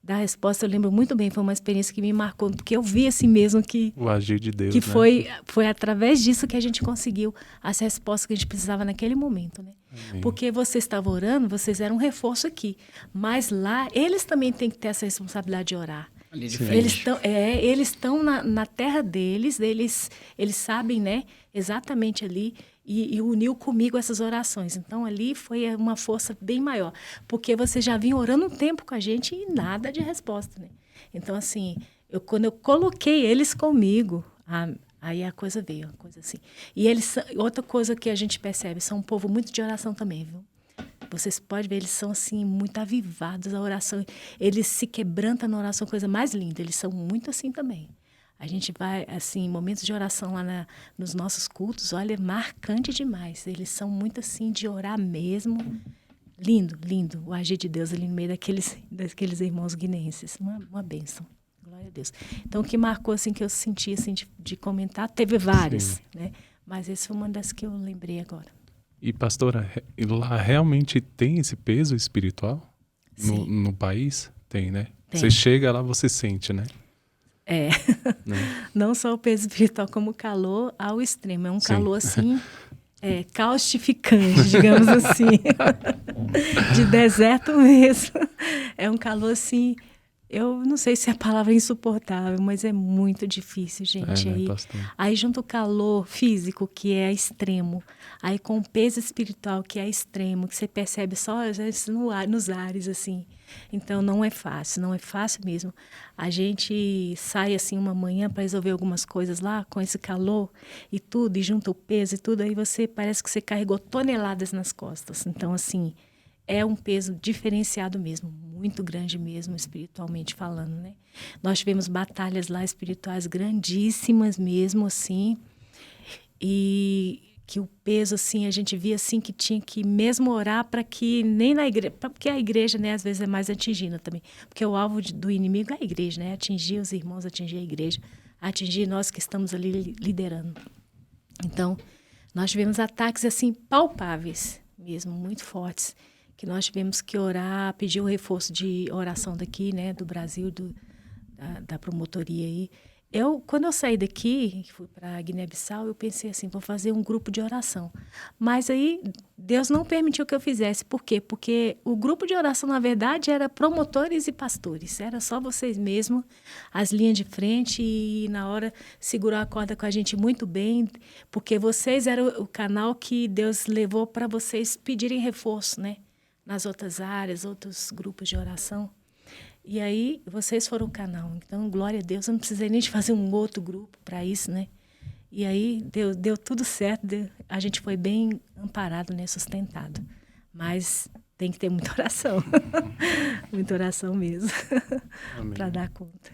da resposta eu lembro muito bem, foi uma experiência que me marcou, porque eu vi assim mesmo que... O agir de Deus, que né? foi através disso que a gente conseguiu as respostas que a gente precisava naquele momento, né? Amém. Porque você estava orando, vocês eram um reforço aqui. Mas lá, eles também têm que ter essa responsabilidade de orar. Ali de Sim. frente. Eles estão na terra deles, eles sabem, né, exatamente ali, e uniu comigo essas orações. Então, ali foi uma força bem maior, porque você já vinha orando um tempo com a gente e nada de resposta, né? Então, assim, Quando eu coloquei eles comigo, aí a coisa veio, uma coisa assim. E outra coisa que a gente percebe, são um povo muito de oração também, viu? Vocês podem ver, eles são assim, muito avivados à oração. Eles se quebrantam na oração, coisa mais linda. Eles são muito assim também. A gente vai, assim, em momentos de oração lá nos nossos cultos, olha, é marcante demais. Eles são muito assim, de orar mesmo. Lindo, lindo. O agir de Deus ali no meio daqueles irmãos guineenses. Uma bênção. Glória a Deus. Então, o que marcou, assim, que eu senti, assim, de comentar, teve várias, né? Mas essa foi uma das que eu lembrei agora. E, pastora, lá realmente tem esse peso espiritual? No país? Tem, né? Tem. Você chega lá, você sente, né? É. Não só o peso espiritual, como o calor ao extremo. É um calor, assim, caustificante, digamos assim. De deserto mesmo. É um calor, assim... Eu não sei se a palavra é insuportável, mas é muito difícil, gente. Aí junto o calor físico, que é extremo, aí com o peso espiritual, que é extremo, que você percebe só às vezes, nos ares, assim. Então, não é fácil mesmo. A gente sai, assim, uma manhã para resolver algumas coisas lá, com esse calor e tudo, e junta o peso e tudo, aí parece que você carregou toneladas nas costas. Então, assim... É um peso diferenciado mesmo, muito grande mesmo, espiritualmente falando, né? Nós tivemos batalhas lá espirituais grandíssimas mesmo, assim, e que o peso, assim, a gente via, assim, que tinha que mesmo orar para que nem na igreja, porque a igreja, né, às vezes é mais atingida também, porque o alvo do inimigo é a igreja, né? Atingir os irmãos, atingir a igreja, atingir nós que estamos ali liderando. Então, nós tivemos ataques, assim, palpáveis mesmo, muito fortes, que nós tivemos que orar, pedir o reforço de oração daqui, né, do Brasil, da promotoria aí. Quando eu saí daqui, fui para Guiné-Bissau, eu pensei assim, vou fazer um grupo de oração. Mas aí, Deus não permitiu que eu fizesse. Por quê? Porque o grupo de oração, na verdade, era promotores e pastores. Era só vocês mesmos, as linhas de frente, e na hora segurou a corda com a gente muito bem, porque vocês eram o canal que Deus levou para vocês pedirem reforço, né? Nas outras áreas, outros grupos de oração. E aí, vocês foram o canal. Então, glória a Deus, eu não precisei nem de fazer um outro grupo para isso, né? E aí, deu tudo certo, a gente foi bem amparado, né? Sustentado. Mas tem que ter muita oração. Muita oração mesmo, para dar conta.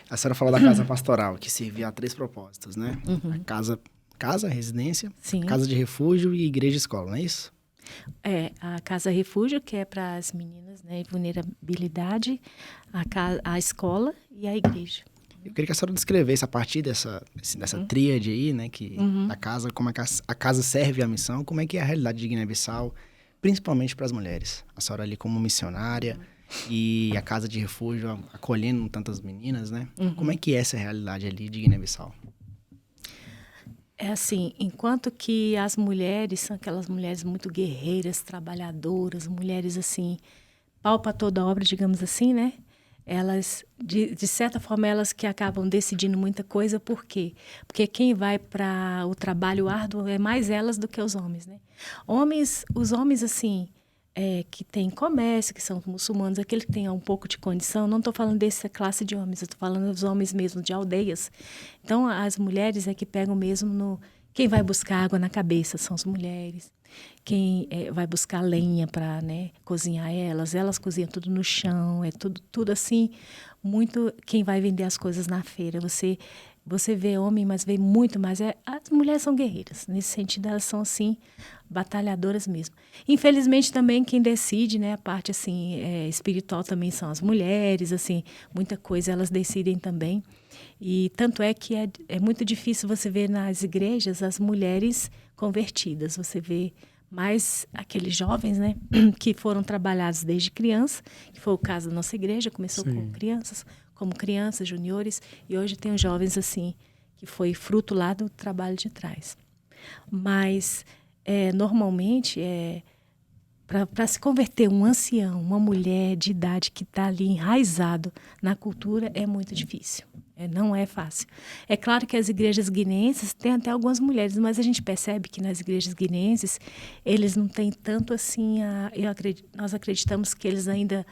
A senhora falou da casa pastoral, que servia a 3 propósitos, né? Uhum. A casa, residência, Sim. casa de refúgio e igreja e escola, não é isso? A Casa Refúgio, que é para as meninas, né, em vulnerabilidade, a escola e a igreja. Eu queria que a senhora descrevesse a partir dessa tríade aí, né, que a casa, como a casa serve à missão, como é que é a realidade de Guiné-Bissau, principalmente para as mulheres. A senhora ali como missionária e a Casa de Refúgio acolhendo tantas meninas, né? Como é que é essa realidade ali de Guiné-Bissau? É assim, enquanto que as mulheres são aquelas mulheres muito guerreiras, trabalhadoras, mulheres assim, pau para toda obra, digamos assim, né? Elas, de certa forma, elas que acabam decidindo muita coisa, por quê? Porque quem vai para o trabalho árduo é mais elas do que os homens, né? Os homens, assim, que têm comércio, que são muçulmanos, aquele que tem um pouco de condição, não estou falando dessa classe de homens, eu estou falando dos homens mesmo, de aldeias. Então, as mulheres é que pegam mesmo quem vai buscar água na cabeça são as mulheres. Quem vai buscar lenha para, né, cozinhar elas cozinham tudo no chão, é tudo assim, muito. Quem vai vender as coisas na feira, você vê homem, mas vê muito mais. As mulheres são guerreiras, nesse sentido elas são assim, batalhadoras mesmo. Infelizmente também quem decide, né, a parte assim, espiritual também são as mulheres, assim, muita coisa elas decidem também. E tanto é que é muito difícil você ver nas igrejas as mulheres convertidas. Você vê mais aqueles jovens, né, que foram trabalhados desde criança, que foi o caso da nossa igreja, começou com crianças, como crianças, juniores, e hoje tem os jovens assim, que foi fruto lá do trabalho de trás. Mas, normalmente, para se converter um ancião, uma mulher de idade que está ali enraizado na cultura, é muito difícil. Não é fácil. É claro que as igrejas guineenses têm até algumas mulheres, mas a gente percebe que nas igrejas guineenses eles não têm tanto assim, nós acreditamos que eles ainda...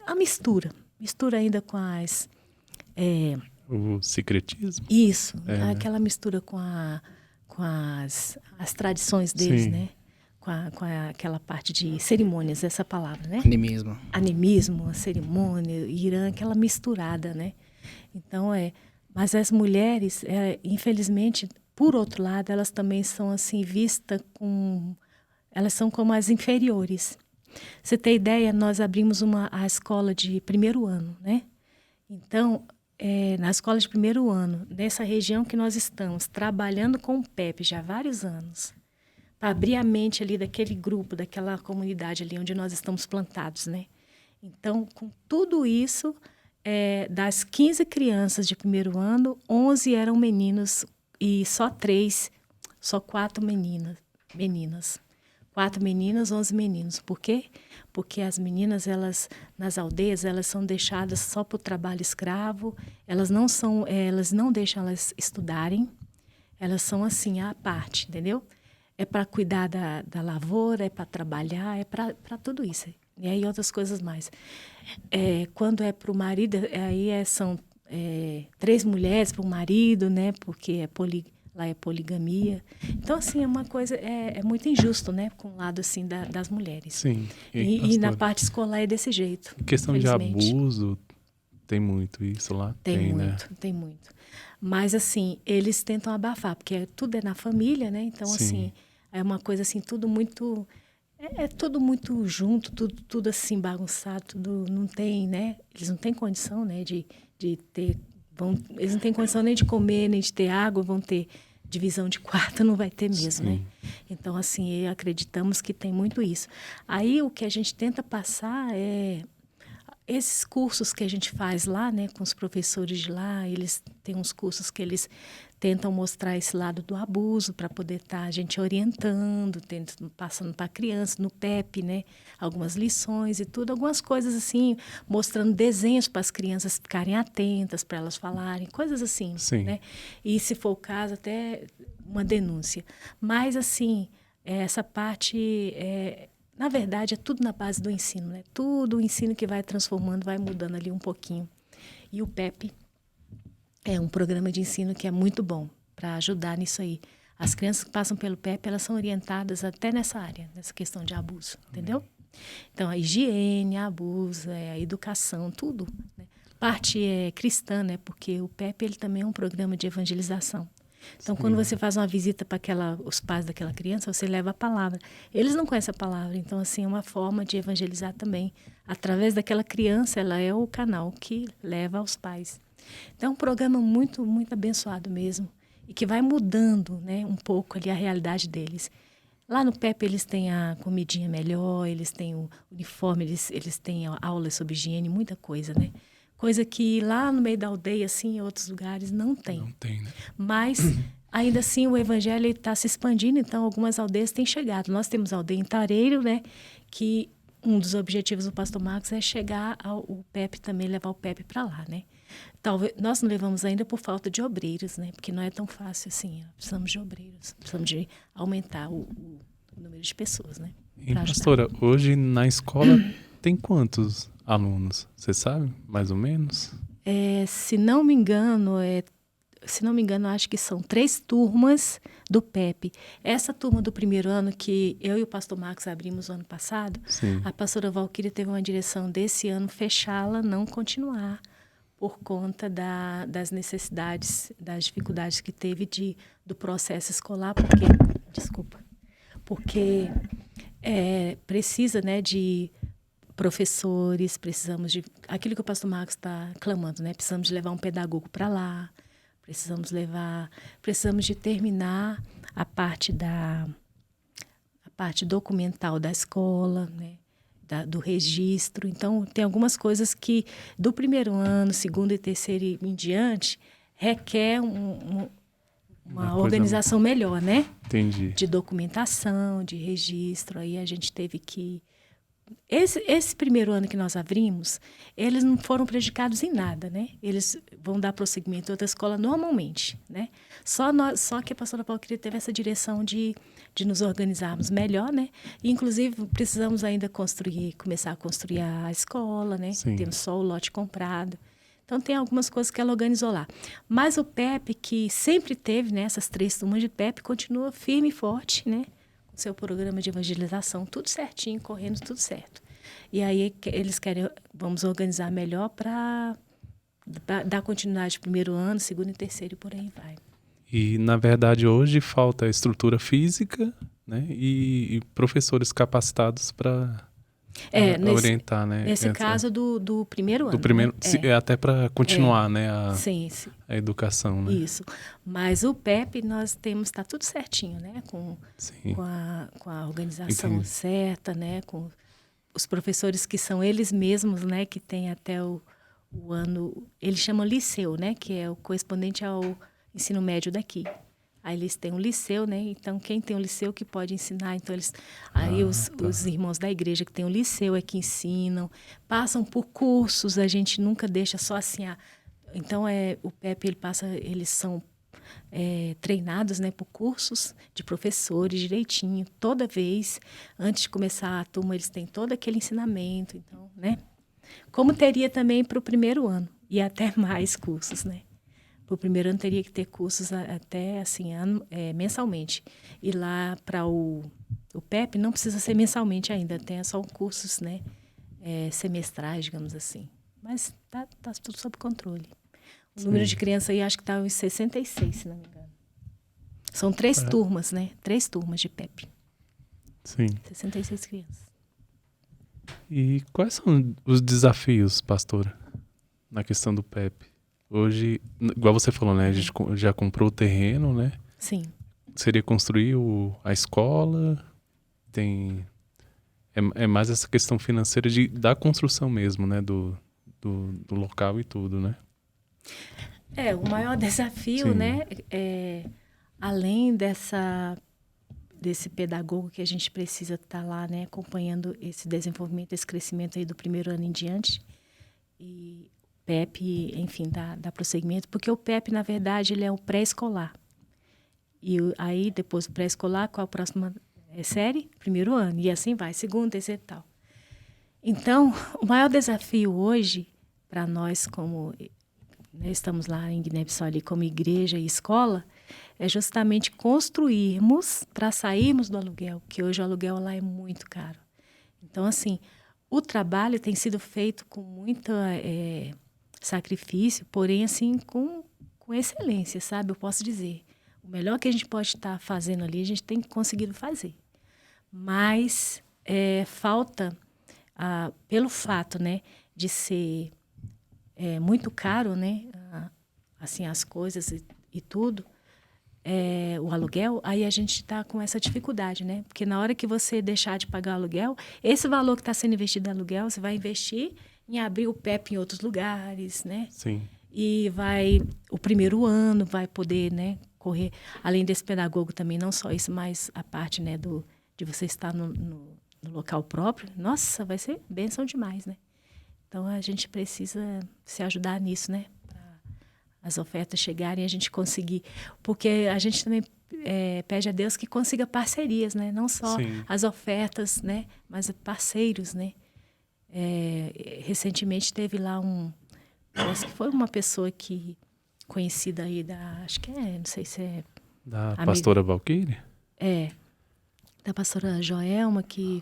A mistura ainda com O secretismo? Isso, aquela mistura com as tradições deles, Sim. né? Com aquela parte de cerimônias, essa palavra, né? Animismo. Animismo, a cerimônia, Irã, aquela misturada, né? Então, mas as mulheres, infelizmente, por outro lado, elas também são assim vistas elas são como as inferiores. Você tem ideia, nós abrimos a escola de primeiro ano, né? Então, na escola de primeiro ano, nessa região que nós estamos, trabalhando com o PEP já há vários anos, para abrir a mente ali daquele grupo, daquela comunidade ali onde nós estamos plantados, né? Então, com tudo isso, das 15 crianças de primeiro ano, 11 eram meninos e só 4 meninas. 4 meninas, 11 meninos. Por quê? Porque as meninas, nas aldeias, elas são deixadas só para o trabalho escravo, elas não deixam elas estudarem, elas são assim, à parte, entendeu? É para cuidar da lavoura, é para trabalhar, é para tudo isso. E aí outras coisas mais. Quando é para o marido, aí são 3 mulheres para o marido, né? Porque lá é poligamia. Então, assim, é uma coisa, é muito injusto, né? Com o lado, assim, das mulheres. Sim. E na parte escolar é desse jeito. Em questão de infelizmente. abuso, tem muito isso lá? Tem muito, né? tem muito. Mas, assim, eles tentam abafar, porque tudo é na família, né? Então, Sim. assim, é uma coisa, assim, tudo muito... É tudo muito junto, tudo assim, bagunçado, tudo não tem, né? Eles não têm condição, né, de ter... eles não têm condição nem de comer, nem de ter água, vão ter divisão de quarto, não vai ter mesmo, Sim. né? Então, assim, acreditamos que tem muito isso. Aí, o que a gente tenta passar esses cursos que a gente faz lá, né, com os professores de lá, eles têm uns cursos que eles tentam mostrar esse lado do abuso para poder estar a gente orientando, passando para a criança, no PEP, né, algumas lições e tudo, algumas coisas assim, mostrando desenhos para as crianças ficarem atentas, para elas falarem, coisas assim, Sim. né? E se for o caso, até uma denúncia. Mas, assim, essa parte... na verdade, é tudo na base do ensino, né? Tudo o ensino que vai transformando, vai mudando ali um pouquinho. E o PEP é um programa de ensino que é muito bom para ajudar nisso aí. As crianças que passam pelo PEP, elas são orientadas até nessa área, nessa questão de abuso, entendeu? Então, a higiene, a abuso, a educação, tudo. Né? Parte cristã, né? Porque o PEP ele também é um programa de evangelização. Então, quando você faz uma visita para os pais daquela criança, você leva a palavra. Eles não conhecem a palavra, então, assim, é uma forma de evangelizar também. Através daquela criança, ela é o canal que leva aos pais. Então, é um programa muito, muito abençoado mesmo. E que vai mudando, né, um pouco ali a realidade deles. Lá no PEP, eles têm a comidinha melhor, eles têm o uniforme, eles têm aulas sobre higiene, muita coisa, né? Coisa que lá no meio da aldeia, assim, em outros lugares, não tem. Não tem, né? Mas, ainda assim, o evangelho está se expandindo, então algumas aldeias têm chegado. Nós temos a aldeia em Tareiro, né? Que um dos objetivos do pastor Marcos é chegar ao PEP também, levar o PEP para lá, né? Talvez, nós não levamos ainda por falta de obreiros, né? Porque não é tão fácil assim. Precisamos de obreiros, precisamos de aumentar o número de pessoas, né? E, pastora, hoje na escola tem quantos alunos? Você sabe, mais ou menos? Se não me engano, acho que são 3 turmas do PEP. Essa turma do primeiro ano que eu e o pastor Marcos abrimos o ano passado, Sim. a pastora Valquíria teve uma direção desse ano fechá-la, não continuar, por conta das necessidades, das dificuldades que teve do processo escolar, porque precisa, né, de professores, precisamos de aquilo que o pastor Marcos está clamando, né? Precisamos de levar um pedagogo para lá, precisamos de terminar a parte documental da escola, né? Do registro. Então, tem algumas coisas que do primeiro ano, segundo e terceiro e em diante, requer uma organização melhor, né? Entendi. De documentação, de registro. Aí a gente teve que... Esse primeiro ano que nós abrimos, eles não foram prejudicados em nada, né? Eles vão dar prosseguimento a outra escola normalmente, né? Só que a pastora Valquíria teve essa direção de nos organizarmos melhor, né? E, inclusive, precisamos ainda começar a construir a escola, né? Sim. Temos só o lote comprado. Então, tem algumas coisas que ela organizou lá. Mas o PEP, que sempre teve, né, essas 3 turmas de PEP, continua firme e forte, né? Com seu programa de evangelização, tudo certinho, correndo tudo certo. E aí, eles querem, vamos organizar melhor para dar continuidade primeiro ano, segundo e terceiro e por aí vai. E, na verdade, hoje falta estrutura física, né? E professores capacitados para orientar, né? Nesse caso do primeiro ano. Do primeiro, né? até para continuar, né? Sim. A educação, né? Isso. Mas o PEP, nós temos, está tudo certinho, né? Com a organização certa, né? Com os professores que são eles mesmos, né? Que tem até o ano... Eles chamam liceu, né? Que é o correspondente ao ensino médio daqui. Aí eles têm um liceu, né? Então, quem tem um liceu que pode ensinar. Então, os irmãos da igreja que têm um liceu é que ensinam. Passam por cursos, a gente nunca deixa só assim... Então, o PEP, eles são treinados, né, por cursos de professores direitinho. Toda vez, antes de começar a turma, eles têm todo aquele ensinamento. Então, né? Como teria também para o primeiro ano. E até mais cursos, né? Para o primeiro ano teria que ter cursos até assim, mensalmente. E lá para o PEP não precisa ser mensalmente ainda, tem só cursos, né, semestrais, digamos assim. Mas tá tudo sob controle. O número de crianças aí acho que está em 66, se não me engano. São 3 turmas, né? 3 turmas de PEP. Sim. 66 crianças. E quais são os desafios, pastora, na questão do PEP? Hoje, igual você falou, né? A gente já comprou o terreno, né? Sim. Seria construir a escola? É mais essa questão financeira da construção mesmo, né? Do local e tudo, né? O maior desafio, né? Além desse pedagogo que a gente precisa estar lá, né? Acompanhando esse desenvolvimento, esse crescimento aí do primeiro ano em diante. E PEP, enfim, dá prosseguimento, porque o PEP, na verdade, ele é o pré-escolar. E aí, depois do pré-escolar, qual a próxima série? Primeiro ano. E assim vai, segundo, terceiro e tal. Então, o maior desafio hoje, para nós, como estamos lá em Guiné-Bissau ali como igreja e escola, é justamente construirmos para sairmos do aluguel, que hoje o aluguel lá é muito caro. Então, assim, o trabalho tem sido feito com muito sacrifício, porém, assim, com excelência, sabe? Eu posso dizer. O melhor que a gente pode estar fazendo ali, a gente tem conseguido fazer. Mas falta, pelo fato, né, de ser muito caro, né, assim, as coisas e tudo, o aluguel, aí a gente está com essa dificuldade, né? Porque na hora que você deixar de pagar o aluguel, esse valor que está sendo investido no aluguel, você vai investir em abrir o PEP em outros lugares, né? Sim. E o primeiro ano vai poder, né, correr, além desse pedagogo também, não só isso, mas a parte, né, de você estar no local próprio, nossa, vai ser bênção demais, né? Então, a gente precisa se ajudar nisso, né? Para as ofertas chegarem e a gente conseguir. Porque a gente também pede a Deus que consiga parcerias, né? Não só as ofertas, né? Mas parceiros, né? Recentemente teve lá parece que foi uma pessoa conhecida aí acho que não sei se é... Da pastora Valquíria? Da pastora Joelma, que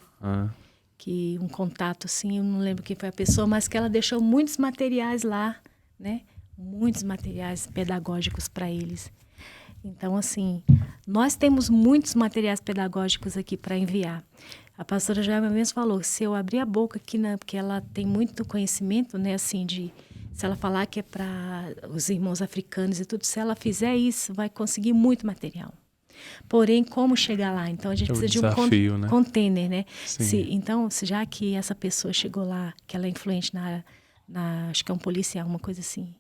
um contato, assim, eu não lembro quem foi a pessoa, mas que ela deixou muitos materiais lá, né? Muitos materiais pedagógicos para eles. Então, assim, nós temos muitos materiais pedagógicos aqui para enviar. A pastora Joelma mesmo falou, se eu abrir a boca aqui, né, porque ela tem muito conhecimento, né, assim, se ela falar que é para os irmãos africanos e tudo, se ela fizer isso, vai conseguir muito material. Porém, como chegar lá? Então, a gente precisa desafio, de um container, né? Sim. Já que essa pessoa chegou lá, que ela é influente acho que é um policial, uma coisa assim,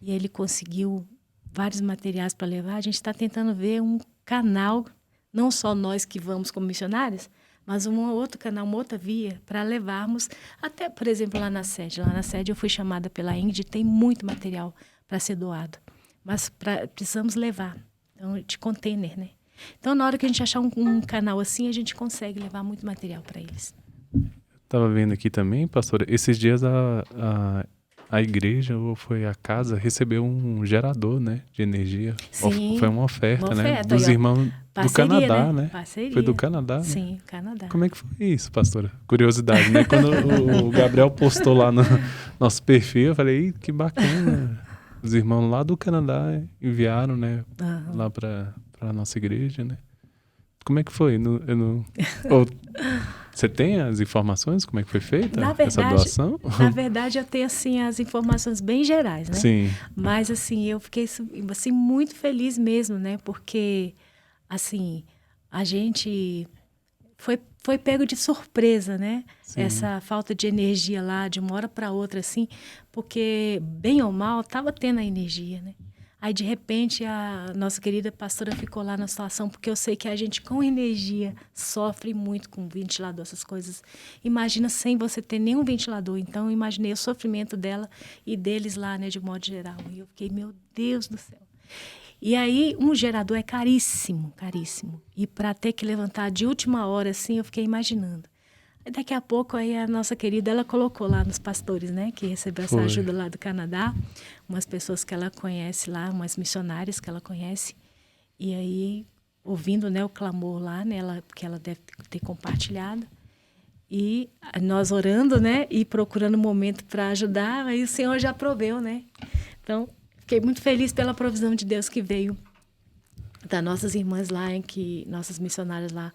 e ele conseguiu vários materiais para levar, a gente está tentando ver um canal, não só nós que vamos como missionários, mas um outro canal, uma outra via, para levarmos, até, por exemplo, lá na sede. Lá na sede eu fui chamada pela Ingrid, tem muito material para ser doado, mas precisamos levar, então, de container, né? Então, na hora que a gente achar um canal assim, a gente consegue levar muito material para eles. Estava vendo aqui também, pastora, esses dias a a igreja ou foi a casa recebeu um gerador, né, de energia. Sim, Foi uma oferta, né, oferta, dos aí, ó. irmãos do Parceria, Canadá, né? né? Parceria. Foi do Canadá, né? Sim, Canadá. Como é que foi isso, pastora? Curiosidade, né? Quando o Gabriel postou lá no nosso perfil, eu falei, "Ih, que bacana. Os irmãos lá do Canadá enviaram, né, lá para a nossa igreja, né? Como é que foi? Ou, você tem as informações? Como é que foi feita essa doação? Na verdade, eu tenho assim as informações bem gerais, né? Sim. Mas assim, eu fiquei assim muito feliz mesmo, né? Porque assim, a gente foi pego de surpresa, né? Sim. Essa falta de energia lá de uma hora para outra assim, porque bem ou mal estava tendo a energia, né? Aí, de repente, a nossa querida pastora ficou lá na situação, porque eu sei que a gente, com energia, sofre muito com ventilador, essas coisas. Imagina sem você ter nenhum ventilador. Então, eu imaginei o sofrimento dela e deles lá, né, de modo geral. E eu fiquei, meu Deus do céu. E aí, um gerador é caríssimo, caríssimo. E para ter que levantar de última hora, assim, eu fiquei imaginando. Aí, daqui a pouco, aí a nossa querida, ela colocou lá nos pastores, né, que recebeu essa ajuda lá do Canadá, umas pessoas que ela conhece lá, umas missionárias que ela conhece. E aí, ouvindo, né, o clamor lá, né, porque ela deve ter compartilhado. E nós orando, né, e procurando um momento para ajudar, aí o Senhor já proveu, né. Então, fiquei muito feliz pela provisão de Deus que veio das nossas irmãs lá, nossas missionárias lá,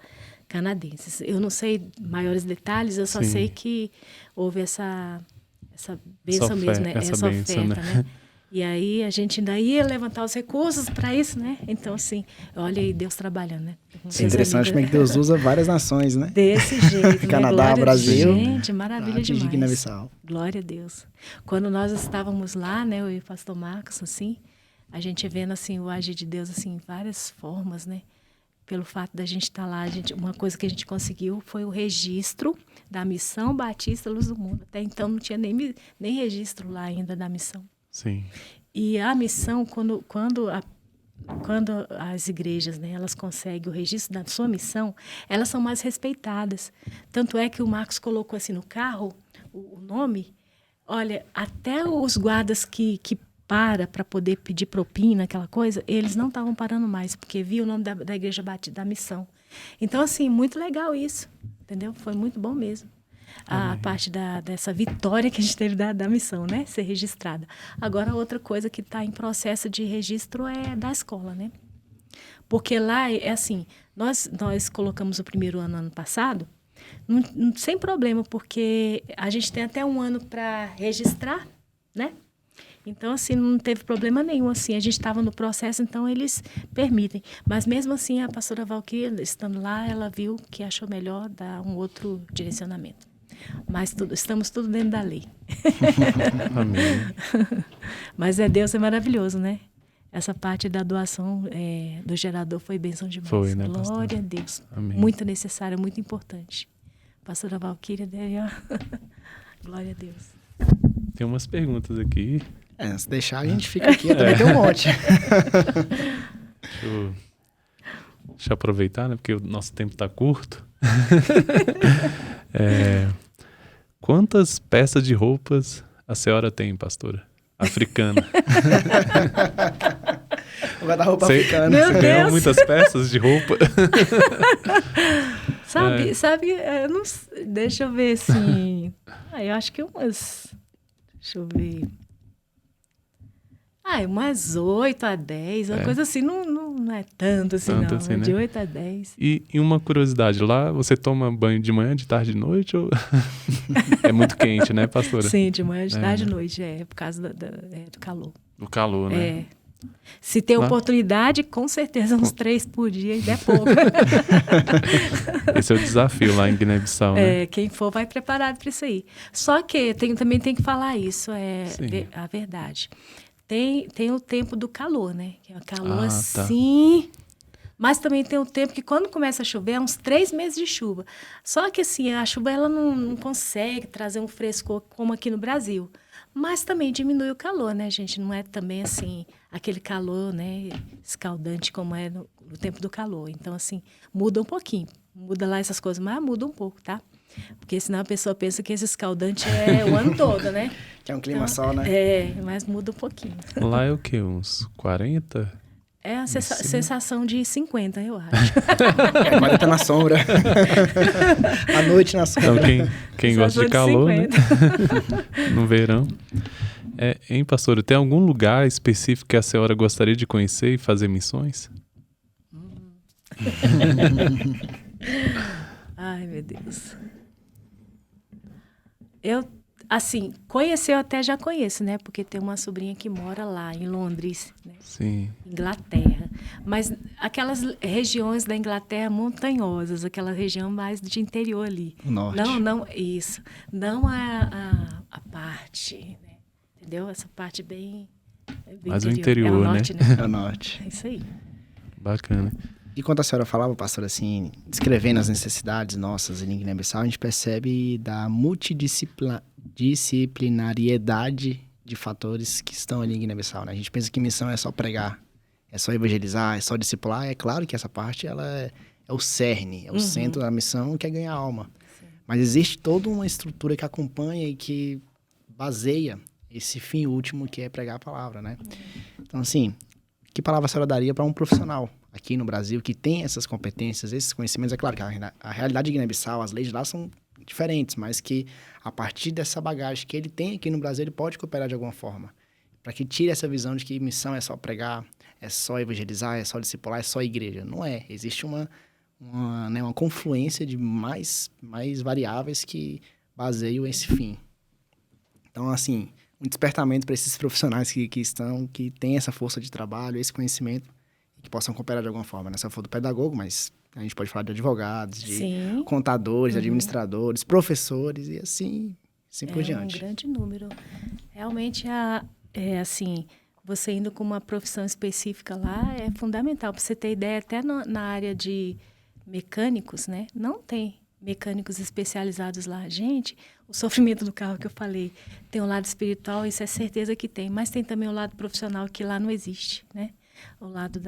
canadenses. Eu não sei maiores detalhes, eu só sei que houve essa bênção mesmo, né? Essa oferta, né? E aí a gente ainda ia levantar os recursos para isso, né? Então, assim, olha aí Deus trabalhando, né? Isso é interessante como é que Deus usa várias nações, né? Desse jeito, Canadá, né? Brasil. Gente, maravilha demais. Guiné-Bissau. Glória a Deus. Quando nós estávamos lá, né, eu e o pastor Marcos, assim, a gente vendo assim o agir de Deus assim em várias formas, né? Pelo fato da gente estar lá, uma coisa que a gente conseguiu foi o registro da Missão Batista Luz do Mundo. Até então não tinha nem registro lá ainda da missão. Sim. E a missão, quando as igrejas, né, elas conseguem o registro da sua missão, elas são mais respeitadas. Tanto é que o Marcos colocou assim no carro o nome. Olha, até os guardas que para poder pedir propina, aquela coisa, eles não estavam parando mais, porque viam o nome da Igreja Batista, da missão. Então, assim, muito legal isso, entendeu? Foi muito bom mesmo. A parte dessa vitória que a gente teve da missão, né? Ser registrada. Agora, outra coisa que está em processo de registro é da escola, né? Porque lá, é assim, nós colocamos o primeiro ano passado, sem problema, porque a gente tem até um ano para registrar, né? Então, assim, não teve problema nenhum, assim, a gente estava no processo, então eles permitem. Mas mesmo assim, a pastora Valquíria, estando lá, ela viu que achou melhor dar um outro direcionamento. Mas estamos tudo dentro da lei. Amém. Mas Deus é maravilhoso, né? Essa parte da doação do gerador foi bênção demais. Foi, né, Glória pastor? a Deus. Amém. Muito necessária, muito importante. Pastora Valquíria, glória a Deus. Tem umas perguntas aqui. Se deixar, a gente fica aqui, também tem um monte. Deixa eu aproveitar, né? Porque o nosso tempo está curto. Quantas peças de roupas a senhora tem, pastora? Africana. O guarda-roupa africano. Meu Você ganhou Deus. muitas peças de roupa? Sabe, eu não, deixa eu ver assim. Eu acho que umas. Deixa eu ver. Umas 8 a 10, uma coisa assim, não é tanto assim, Tanto não. assim, É de né? 8 a 10. E uma curiosidade, lá você toma banho de manhã, de tarde, de noite? Ou... é muito quente, né, pastora? Sim, de manhã, de tarde, de noite, por causa do calor. Do calor, né? Se tem Lá? oportunidade, com certeza uns 3 por dia, ainda é pouco. Esse é o desafio lá em Guiné-Bissau, né? Quem for vai preparado para isso aí. Só que também tem que falar isso, Sim. a verdade. Tem o tempo do calor, né? Que é o calor Tá. assim. Mas também tem o tempo que quando começa a chover, é uns 3 meses de chuva. Só que assim, a chuva ela não consegue trazer um frescor como aqui no Brasil. Mas também diminui o calor, né, gente? Não é também assim, aquele calor, né, escaldante como é no tempo do calor. Então, assim, muda um pouquinho. Muda lá essas coisas, mas muda um pouco, tá? Porque senão a pessoa pensa que esse escaldante é o ano todo, né? Que é um clima só, né? Mas muda um pouquinho. Lá é o quê? Uns 40? É a sensação de 50, eu acho. 40 na sombra. À noite na sombra. Então, quem gosta de calor, né? No verão. Hein, pastor, tem algum lugar específico que a senhora gostaria de conhecer e fazer missões? Ai, meu Deus. Assim, conhecer eu até já conheço, né? Porque tem uma sobrinha que mora lá, em Londres, né? Sim. Inglaterra. Mas aquelas regiões da Inglaterra montanhosas, aquela região mais de interior ali. O norte. Não, isso. Não a parte, né? Entendeu? Essa parte bem mais o interior, é o norte, né? É o norte. É isso aí. Bacana. E quando a senhora falava, pastor, assim, descrevendo as necessidades nossas em Guiné-Bissau, a gente percebe da multidisciplinariedade de fatores que estão ali em Guiné-Bissau, né? A gente pensa que missão é só pregar, é só evangelizar, é só discipular. É claro que essa parte ela é o cerne, é o centro da missão, que é ganhar alma. Sim. Mas existe toda uma estrutura que acompanha e que baseia esse fim último, que é pregar a palavra, né? Então, assim, que palavra a senhora daria para um profissional aqui no Brasil que tem essas competências, esses conhecimentos? É claro que a realidade de Guiné-Bissau, as leis lá são diferentes, mas que a partir dessa bagagem que ele tem aqui no Brasil, ele pode cooperar de alguma forma. Para que tire essa visão de que missão é só pregar, é só evangelizar, é só discipular, é só igreja. Não é. Existe uma confluência de mais variáveis que baseiam esse fim. Então, assim, um despertamento para esses profissionais que têm essa força de trabalho, esse conhecimento, que possam cooperar de alguma forma, né? Se eu for do pedagogo, mas a gente pode falar de advogados, de contadores, administradores, professores e assim por diante. É um grande número. Realmente, assim, você indo com uma profissão específica lá é fundamental. Para você ter ideia, até na área de mecânicos, né? Não tem mecânicos especializados lá. Gente, o sofrimento do carro que eu falei, tem um lado espiritual, isso é certeza que tem, mas tem também o lado profissional que lá não existe, né? O lado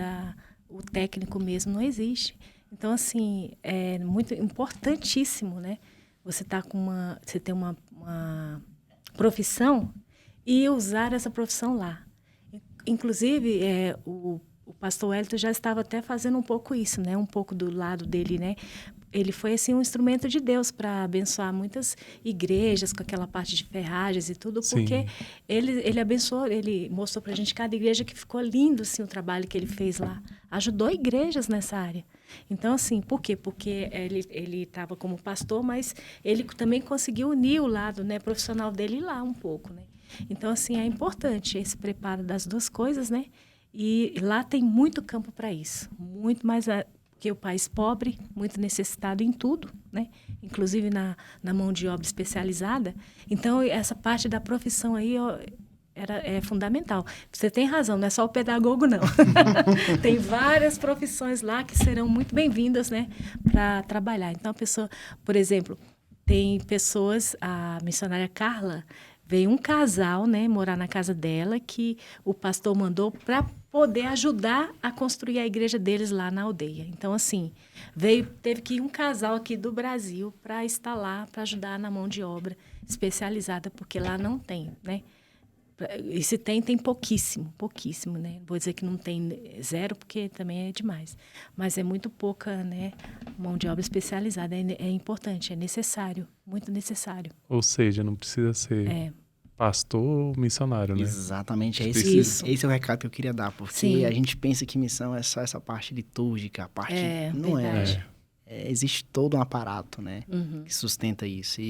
o técnico mesmo não existe. Então, assim, é muito importantíssimo, né? Você ter uma profissão e usar essa profissão lá. Inclusive, o pastor Wellington já estava até fazendo um pouco isso, né? Um pouco do lado dele, né? Ele foi, assim, um instrumento de Deus para abençoar muitas igrejas com aquela parte de ferragens e tudo, porque ele abençoou, ele mostrou para a gente cada igreja que ficou lindo, assim, o trabalho que ele fez lá. Ajudou igrejas nessa área. Então, assim, por quê? Porque ele estava como pastor, mas ele também conseguiu unir o lado, né, profissional dele lá um pouco, né? Então, assim, é importante esse preparo das duas coisas, né? E lá tem muito campo para isso, muito mais... Porque o país pobre, muito necessitado em tudo, né? Inclusive na mão de obra especializada. Então, essa parte da profissão aí é fundamental. Você tem razão, não é só o pedagogo, não. Tem várias profissões lá que serão muito bem-vindas, né, para trabalhar. Então, a pessoa, por exemplo, tem pessoas, a missionária Carla, veio um casal, né, morar na casa dela, que o pastor mandou para poder ajudar a construir a igreja deles lá na aldeia. Então, assim, teve que ir um casal aqui do Brasil para estar lá, para ajudar na mão de obra especializada, porque lá não tem, né? E se tem pouquíssimo, né? Vou dizer que não tem zero, porque também é demais. Mas é muito pouca, né, mão de obra especializada. É importante, é necessário, muito necessário. Ou seja, não precisa ser pastor ou missionário, né? Exatamente, esse é o recado que eu queria dar, porque a gente pensa que missão é só essa parte litúrgica, a parte... não verdade. Existe todo um aparato, né, que sustenta isso.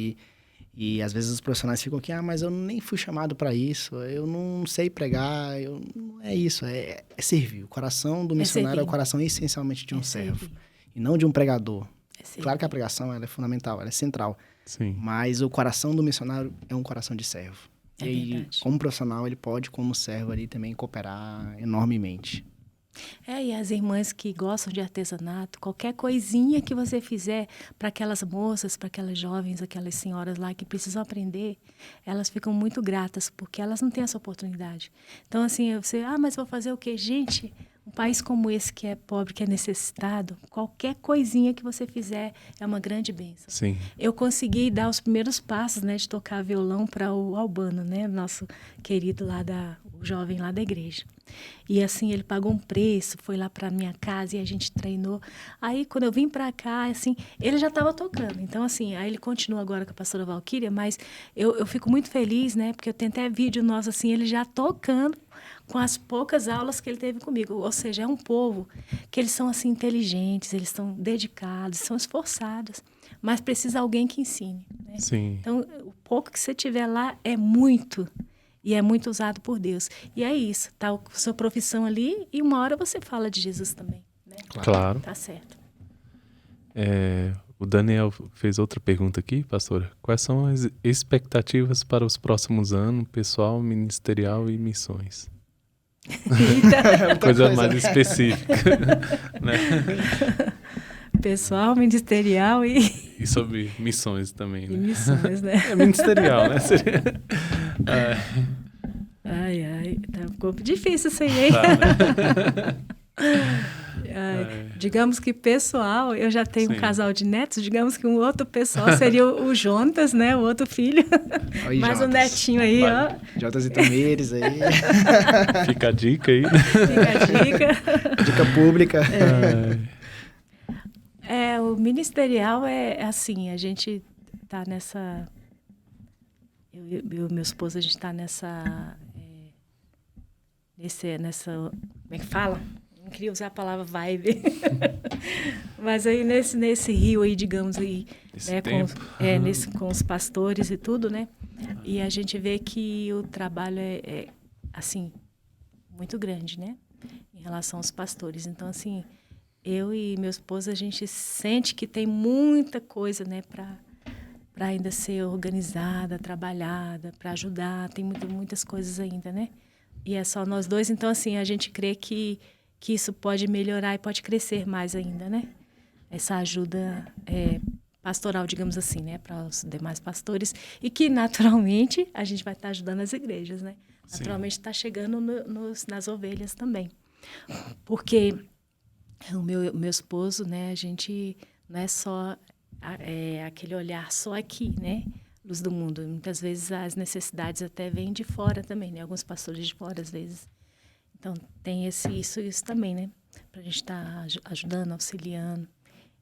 E às vezes os profissionais ficam aqui, mas eu nem fui chamado para isso, eu não sei pregar, não é isso, é servir. O coração do missionário é o coração essencialmente de um servo, e não de um pregador. Claro que a pregação ela é fundamental, ela é central, mas o coração do missionário é um coração de servo. E como profissional, ele pode, como servo ali, também cooperar enormemente. E as irmãs que gostam de artesanato, qualquer coisinha que você fizer para aquelas moças, para aquelas jovens, aquelas senhoras lá que precisam aprender, elas ficam muito gratas, porque elas não têm essa oportunidade. Então, assim, mas vou fazer o quê? Gente, Um país como esse que é pobre, que é necessitado, qualquer coisinha que você fizer é uma grande bênção. Sim. Eu consegui dar os primeiros passos, né, de tocar violão para o Albano, né, nosso querido o jovem lá da igreja. E assim, ele pagou um preço, foi lá para minha casa e a gente treinou. Aí, quando eu vim para cá, assim, ele já estava tocando. Então, assim, aí ele continua agora com a pastora Valquíria, mas eu fico muito feliz, né, porque eu tenho até vídeo nosso, assim, ele já tocando com as poucas aulas que ele teve comigo. Ou seja, é um povo que eles são assim inteligentes, eles estão dedicados, são esforçados, mas precisa alguém que ensine, né? Sim. Então, o pouco que você tiver lá é muito, e é muito usado por Deus. E é isso, tá a sua profissão ali e uma hora você fala de Jesus também, né? Claro. Tá certo. O Daniel fez outra pergunta aqui, pastora. Quais são as expectativas para os próximos anos, pessoal, ministerial e missões? Coisa mais específica. Né? Pessoal, ministerial e sobre missões também, né? E missões, né? É ministerial, né? Ai, tá um pouco difícil isso aí, hein? Tá, né? Digamos que pessoal, eu já tenho Sim. um casal de netos, digamos que um outro pessoal seria o Jonas, né? O outro filho. Oi, mais Jotas. um netinho aí, ó. Jotas e Tamires aí. Fica a dica aí. Fica a dica. Dica pública. O ministerial é assim, a gente tá nessa... Eu e meu esposo, a gente tá nessa... Como é que fala? Não queria usar a palavra vibe. Mas aí nesse rio aí, digamos aí, né, com os pastores e tudo, né? E a gente vê que o trabalho é assim, muito grande, né? Em relação aos pastores. Então, assim, eu e meu esposo, a gente sente que tem muita coisa, né, para ainda ser organizada, trabalhada, para ajudar. Tem muitas coisas ainda, né? E é só nós dois. Então, assim, a gente crê que isso pode melhorar e pode crescer mais ainda, né? Essa ajuda pastoral, digamos assim, né? Para os demais pastores. E que, naturalmente, a gente vai estar ajudando as igrejas, né? Sim. Naturalmente, está chegando nas ovelhas também. Porque o meu esposo, né? A gente não é só aquele olhar só aqui, né? Luz do mundo. Muitas vezes as necessidades até vêm de fora também, né? Alguns pastores de fora, às vezes. Então, tem isso também, né? Para a gente estar ajudando, auxiliando.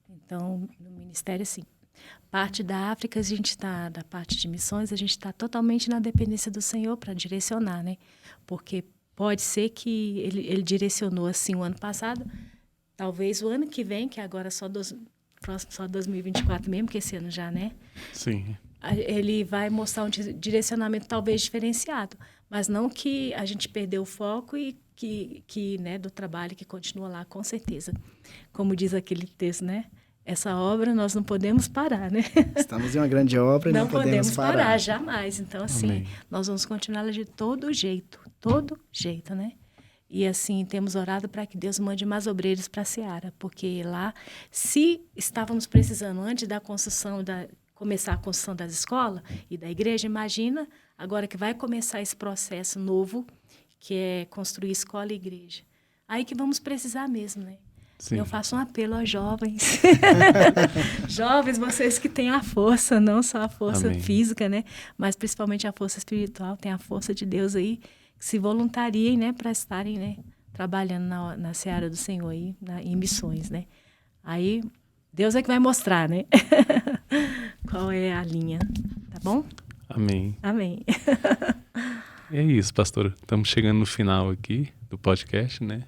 Então, no ministério, sim. Parte da África, da parte de missões, a gente está totalmente na dependência do Senhor para direcionar, né? Porque pode ser que ele direcionou assim o ano passado, talvez o ano que vem, que agora só 2024 mesmo, que esse ano já, né? Sim. Ele vai mostrar um direcionamento talvez diferenciado, mas não que a gente perdeu o foco e que né, do trabalho que continua lá, com certeza. Como diz aquele texto, né? Essa obra nós não podemos parar, né? Estamos em uma grande obra e não podemos parar. Jamais. Então, assim, Amém. Nós vamos continuar de todo jeito, né? E, assim, temos orado para que Deus mande mais obreiros para a Seara, porque lá, se estávamos precisando, antes da construção, começar a construção das escolas e da igreja, imagina agora que vai começar esse processo novo, que é construir escola e igreja. Aí que vamos precisar mesmo, né? Sim. Eu faço um apelo aos jovens. Jovens, vocês que têm a força, não só a força Amém. física, né? Mas principalmente a força espiritual, tem a força de Deus aí, que se voluntariem, né? Para estarem, né? Trabalhando na seara do Senhor aí, em missões, né? Aí, Deus é que vai mostrar, né? Qual é a linha, tá bom? Amém. Amém. E é isso, pastora. Estamos chegando no final aqui do podcast, né?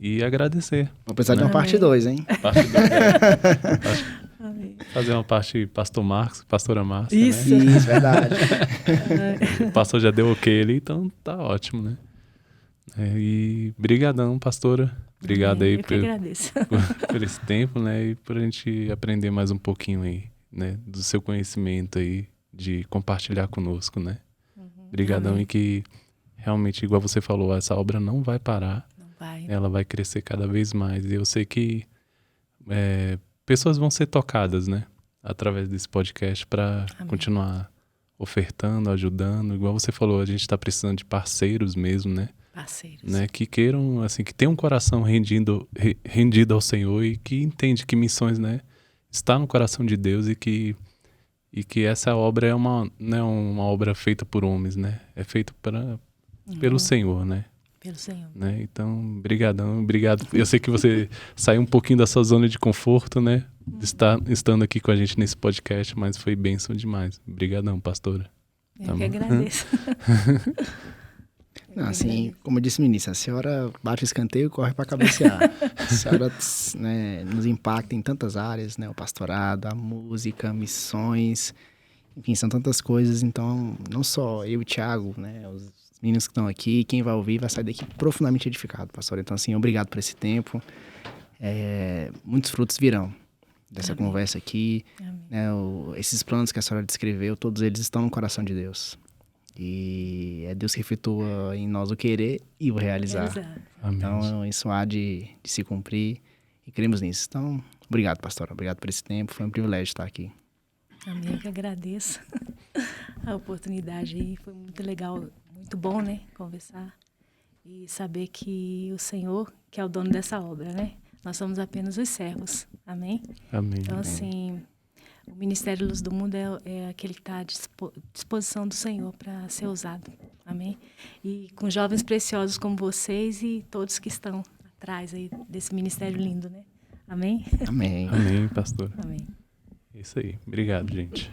E agradecer. Vou precisar de uma Amém. parte 2, hein? Parte do... Amém. Fazer uma parte pastor Marcos, pastora Márcia, Isso. né? Isso, verdade. O pastor já deu ok ali, então tá ótimo, né? E brigadão, pastora. Obrigado aí Eu que agradeço. por esse tempo, né? E por a gente aprender mais um pouquinho aí, né? Do seu conhecimento aí, de compartilhar conosco, né? Brigadão. Amém. E que realmente, igual você falou, essa obra não vai parar. Não vai. Ela vai crescer cada vez mais. E eu sei que pessoas vão ser tocadas, né? Através desse podcast para continuar ofertando, ajudando. Igual você falou, a gente está precisando de parceiros mesmo, né? Parceiros. né? Que queiram, assim, que tenham um coração rendido ao Senhor e que entende que missões, né? Está no coração de Deus e que essa obra é não é uma obra feita por homens, né? É feita pelo Senhor, né? Pelo Senhor. Né? Então, brigadão, obrigado. Eu sei que você saiu um pouquinho da sua zona de conforto, né? Estando aqui com a gente nesse podcast, mas foi bênção demais. Obrigadão, pastora. Eu que agradeço. Não, assim, como eu disse no início, a senhora bate o escanteio e corre para cabecear. A senhora, né, nos impacta em tantas áreas, né? O pastorado, a música, missões, enfim, são tantas coisas. Então, não só eu e o Thiago, né? Os meninos que estão aqui, quem vai ouvir vai sair daqui profundamente edificado, pastor. Então, assim, obrigado por esse tempo. Muitos frutos virão dessa Amém. conversa aqui. Né, esses planos que a senhora descreveu, todos eles estão no coração de Deus. E é Deus que efetua em nós o querer e o realizar. Amém. Então, isso há de se cumprir e cremos nisso. Então, obrigado, pastora. Obrigado por esse tempo. Foi um privilégio estar aqui. Amém, eu que agradeço a oportunidade aí. Foi muito legal, muito bom, né? Conversar e saber que o Senhor, que é o dono dessa obra, né? Nós somos apenas os servos. Amém? Amém. Então, assim, o Ministério Luz do Mundo é aquele que está à disposição do Senhor para ser usado. Amém? E com jovens preciosos como vocês e todos que estão atrás aí desse ministério lindo, né? Amém? Amém. Amém, pastor. Amém. É isso aí. Obrigado, gente.